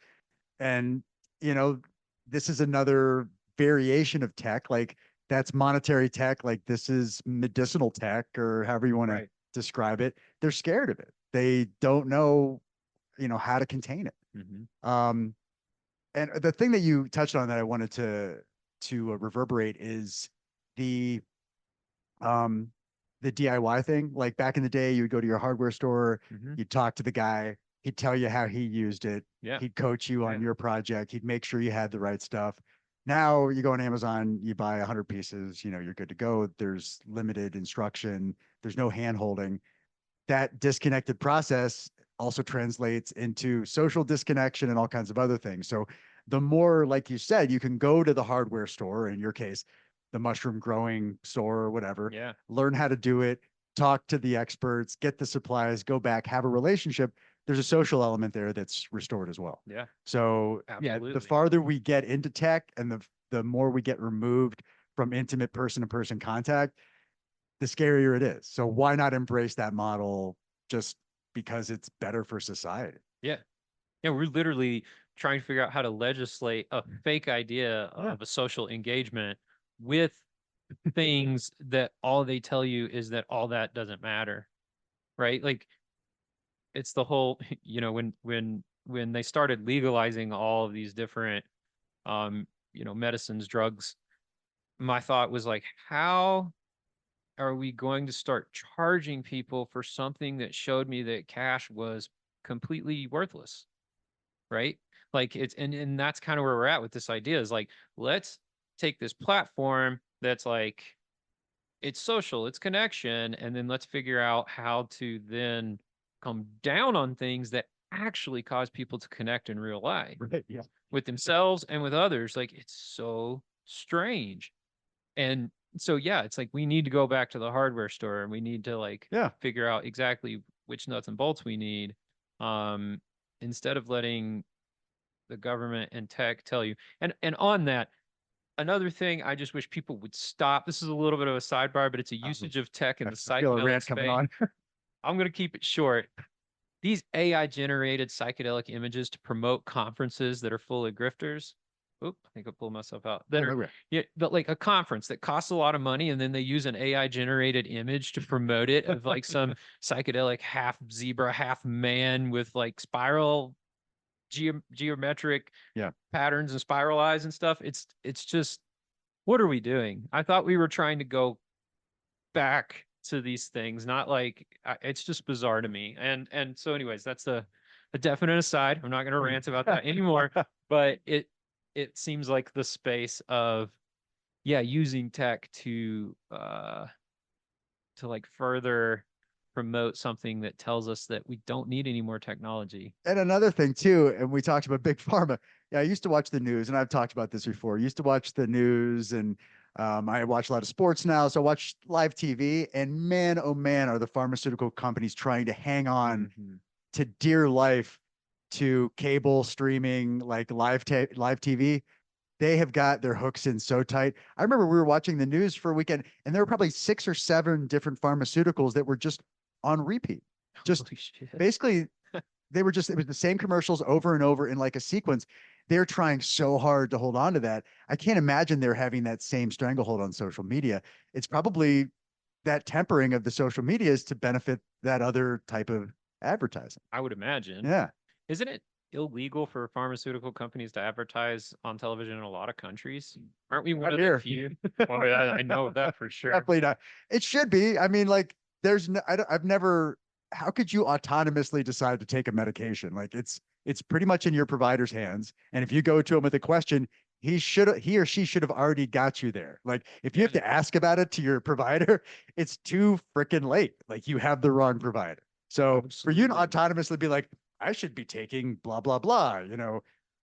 And, this is another variation of tech. Like that's monetary tech. Like this is medicinal tech or however you want to describe it. They're scared of it. They don't know, how to contain it. And the thing that you touched on that I wanted to reverberate is the um the DIY thing. Like back in the day, you would go to your hardware store, you'd talk to the guy, he'd tell you how he used it, he'd coach you on your project, he'd make sure you had the right stuff. Now you go on Amazon, you buy 100 pieces, you're good to go. There's limited instruction, there's no hand holding. That disconnected process also translates into social disconnection and all kinds of other things. So the more, like you said, you can go to the hardware store, in your case, the mushroom growing store or whatever, learn how to do it, talk to the experts, get the supplies, go back, have a relationship. There's a social element there that's restored as well. Yeah. So the farther we get into tech and the more we get removed from intimate person-to-person contact, the scarier it is. So why not embrace that model just because it's better for society? Yeah. Yeah, we're literally trying to figure out how to legislate a fake idea of a social engagement with things that all they tell you is that all that doesn't matter. Right? Like it's the whole, when they started legalizing all of these different medicines, drugs, my thought was like, how are we going to start charging people for something that showed me that cash was completely worthless? Right? Like and that's kind of where we're at with this idea is like, let's take this platform that's like, it's social, it's connection, and then let's figure out how to then come down on things that actually cause people to connect in real life with themselves and with others. Like it's so strange. And so, it's like, we need to go back to the hardware store and we need to like figure out exactly which nuts and bolts we need. Instead of letting the government and tech tell you. And on that, another thing I just wish people would stop. This is a little bit of a sidebar, but it's a usage of tech in the psychedelic space. I'm going to keep it short. These AI generated psychedelic images to promote conferences that are full of grifters. Oop, I think I pulled myself out. Yeah, That are, okay. yeah, but like a conference that costs a lot of money, and then they use an AI generated image to promote it of like some psychedelic half zebra, half man with like spiral geometric Yeah. patterns and spiral eyes and stuff. It's just, what are we doing? I thought we were trying to go back to these things, not like it's just bizarre to me. And so, anyways, that's a definite aside. I'm not going to rant about that anymore. But it seems like the space of, yeah, using tech to like further promote something that tells us that we don't need any more technology. And another thing too, and we talked about big pharma. Yeah, I used to watch the news, and I've talked about this before. I used to watch the news, and I watch a lot of sports now, so I watch live TV. And man, oh man, are the pharmaceutical companies trying to hang on Mhm. to dear life to cable streaming, like live TV. They have got their hooks in so tight. I remember we were watching the news for a weekend, and there were probably 6 or 7 different pharmaceuticals that were just on repeat. Just Holy shit. basically it was the same commercials over and over in like a sequence. They're trying so hard to hold on to that. I can't imagine they're having that same stranglehold on social media. It's probably that tempering of the social media is to benefit that other type of advertising. I would imagine. Yeah. Isn't it illegal for pharmaceutical companies to advertise on television in a lot of countries? Aren't we one Not of here. the few? Well, I know that for sure. Definitely not. It should be. I mean, like, there's no, I've never, how could you autonomously decide to take a medication? Like, it's pretty much in your provider's hands. And if you go to him with a question, he or she should have already got you there. Like, if you have to ask about it to your provider, it's too freaking late. Like, you have the wrong provider. So for you to Absolutely. autonomously be like, I should be taking blah, blah, blah,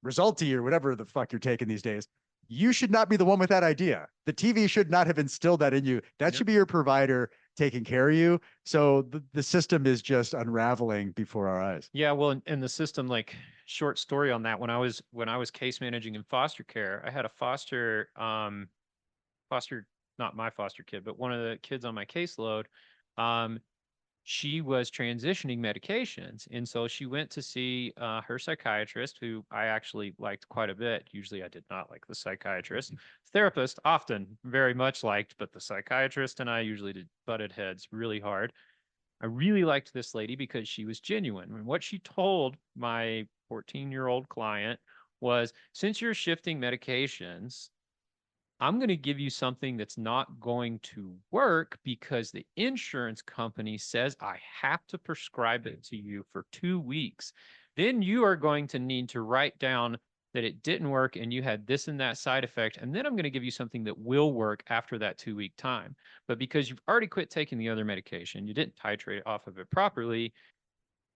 Resulty or whatever the fuck you're taking these days, you should not be the one with that idea. The TV should not have instilled that in you. That Yep. should be your provider taking care of you. So the system is just unraveling before our eyes. Yeah, well, and the system, like, short story on that. When I was case managing in foster care, I had a foster, not my foster kid, but one of the kids on my caseload. Um, she was transitioning medications. And so she went to see her psychiatrist, who I actually liked quite a bit. Usually I did not like the psychiatrist. Therapist, often very much liked, but the psychiatrist and I usually did butted heads really hard. I really liked this lady because she was genuine. And what she told my 14-year-old client was, since you're shifting medications, I'm going to give you something that's not going to work because the insurance company says I have to prescribe it to you for 2 weeks. Then you are going to need to write down that it didn't work and you had this and that side effect. And then I'm going to give you something that will work after that 2-week time. But because you've already quit taking the other medication, you didn't titrate off of it properly,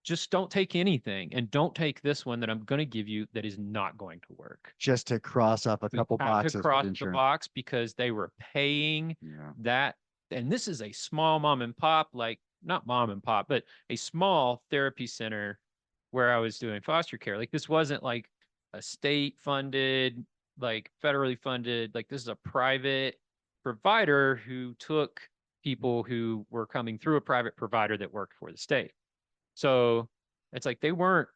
just don't take anything, and don't take this one that I'm going to give you that is not going to work. Just to cross up a We couple had to boxes with cross the insurance. box because they were paying Yeah. that. And this is a small mom and pop, like, not mom and pop, but a small therapy center where I was doing foster care. Like, this wasn't like a state funded, like federally funded, like, this is a private provider who took people who were coming through a private provider that worked for the state. So it's like they weren't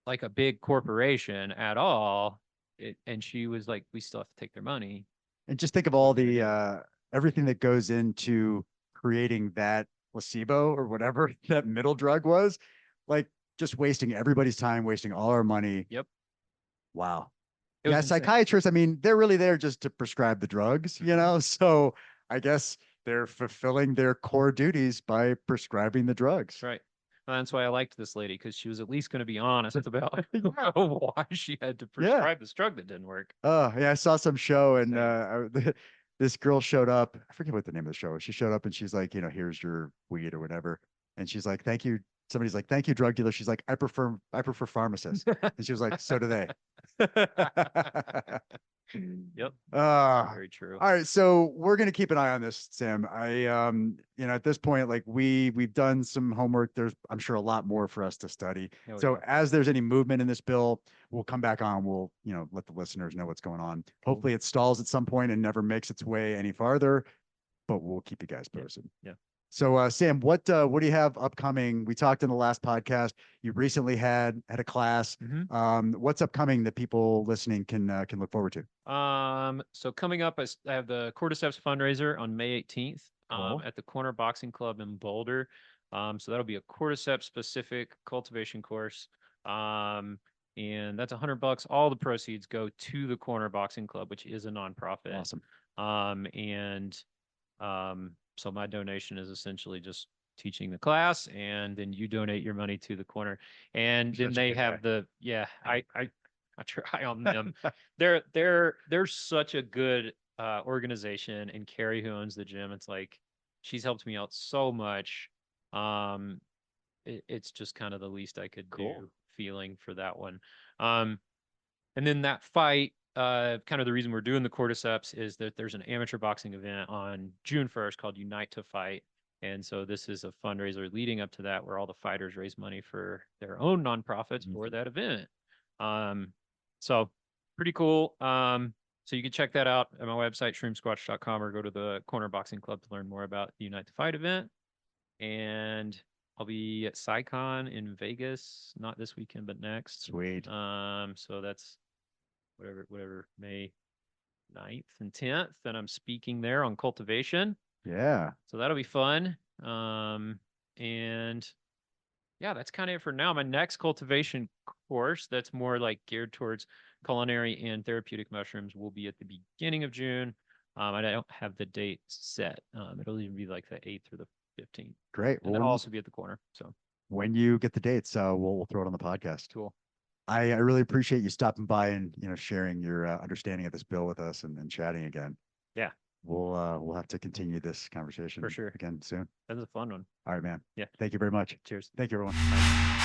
like a big corporation at all. And she was like, we still have to take their money. And just think of What all are we the gonna everything that goes into creating that placebo or whatever that middle drug was, like just wasting everybody's time, wasting all our money. Yep. Wow. It Yeah, was insane. psychiatrists, I mean, they're really there just to prescribe the drugs, So I guess they're fulfilling their core duties by prescribing the drugs. That's right. And that's why I liked this lady, because she was at least going to be honest about why she had to Yeah. prescribe this drug that didn't work. Oh, yeah, I saw some show and Insane. this girl showed up. I forget what the name of the show was. She showed up and she's like, here's your weed or whatever. And she's like, thank you. Somebody's like, thank you, drug dealer. She's like, I prefer pharmacists. And she was like, so do they. Yep. Uh, Very true. all right, so we're gonna keep an eye on this, Sam. At this point, like we've done some homework. There's, I'm sure, a lot more for us to study. Oh, So yeah. as there's any movement in this bill, we'll come back on. We'll, let the listeners know what's going on. Cool. Hopefully it stalls at some point and never makes its way any farther, but we'll keep you guys Yeah. posted. Yeah. So, Sam, what do you have upcoming? We talked in the last podcast. You recently had a class. What's upcoming that people listening can look forward to? So coming up, I have the Cordyceps fundraiser on May 18th Cool. at the Corner Boxing Club in Boulder. So that'll be a cordyceps specific cultivation course. And that's $100. All the proceeds go to the Corner Boxing Club, which is a nonprofit. Awesome. So my donation is essentially just teaching the class, and then you donate your money to the corner. And You're then such a they good have guy. I try on them. They're such a good organization, and Carrie, who owns the gym, it's like she's helped me out so much. It's just kind of the least I could Cool. do feeling for that one. And then that fight, kind of the reason we're doing the cordyceps is that there's an amateur boxing event on June 1st called Unite to Fight. And so this is a fundraiser leading up to that where all the fighters raise money for their own nonprofits for that event. So pretty cool. So you can check that out at my website, shroomsquatch.com, or go to the Corner Boxing Club to learn more about the Unite to Fight event. And I'll be at SciCon in Vegas, not this weekend, but next. Sweet. So that's whatever, May 9th and 10th. And I'm speaking there on cultivation. Yeah. So that'll be fun. And yeah, that's kind of it for now. My next cultivation course that's more like geared towards culinary and therapeutic mushrooms will be at the beginning of June. I don't have the date set. It'll even be like the 8th or the 15th. Great. And that'll also be at the corner. So when you get the dates, we'll throw it on the podcast. cool. I really appreciate you stopping by and sharing your understanding of this bill with us and chatting again. Yeah. We'll have to continue this conversation For sure. again soon. That was a fun one. All right, man. Yeah. Thank you very much. Cheers. Thank you, everyone. Bye.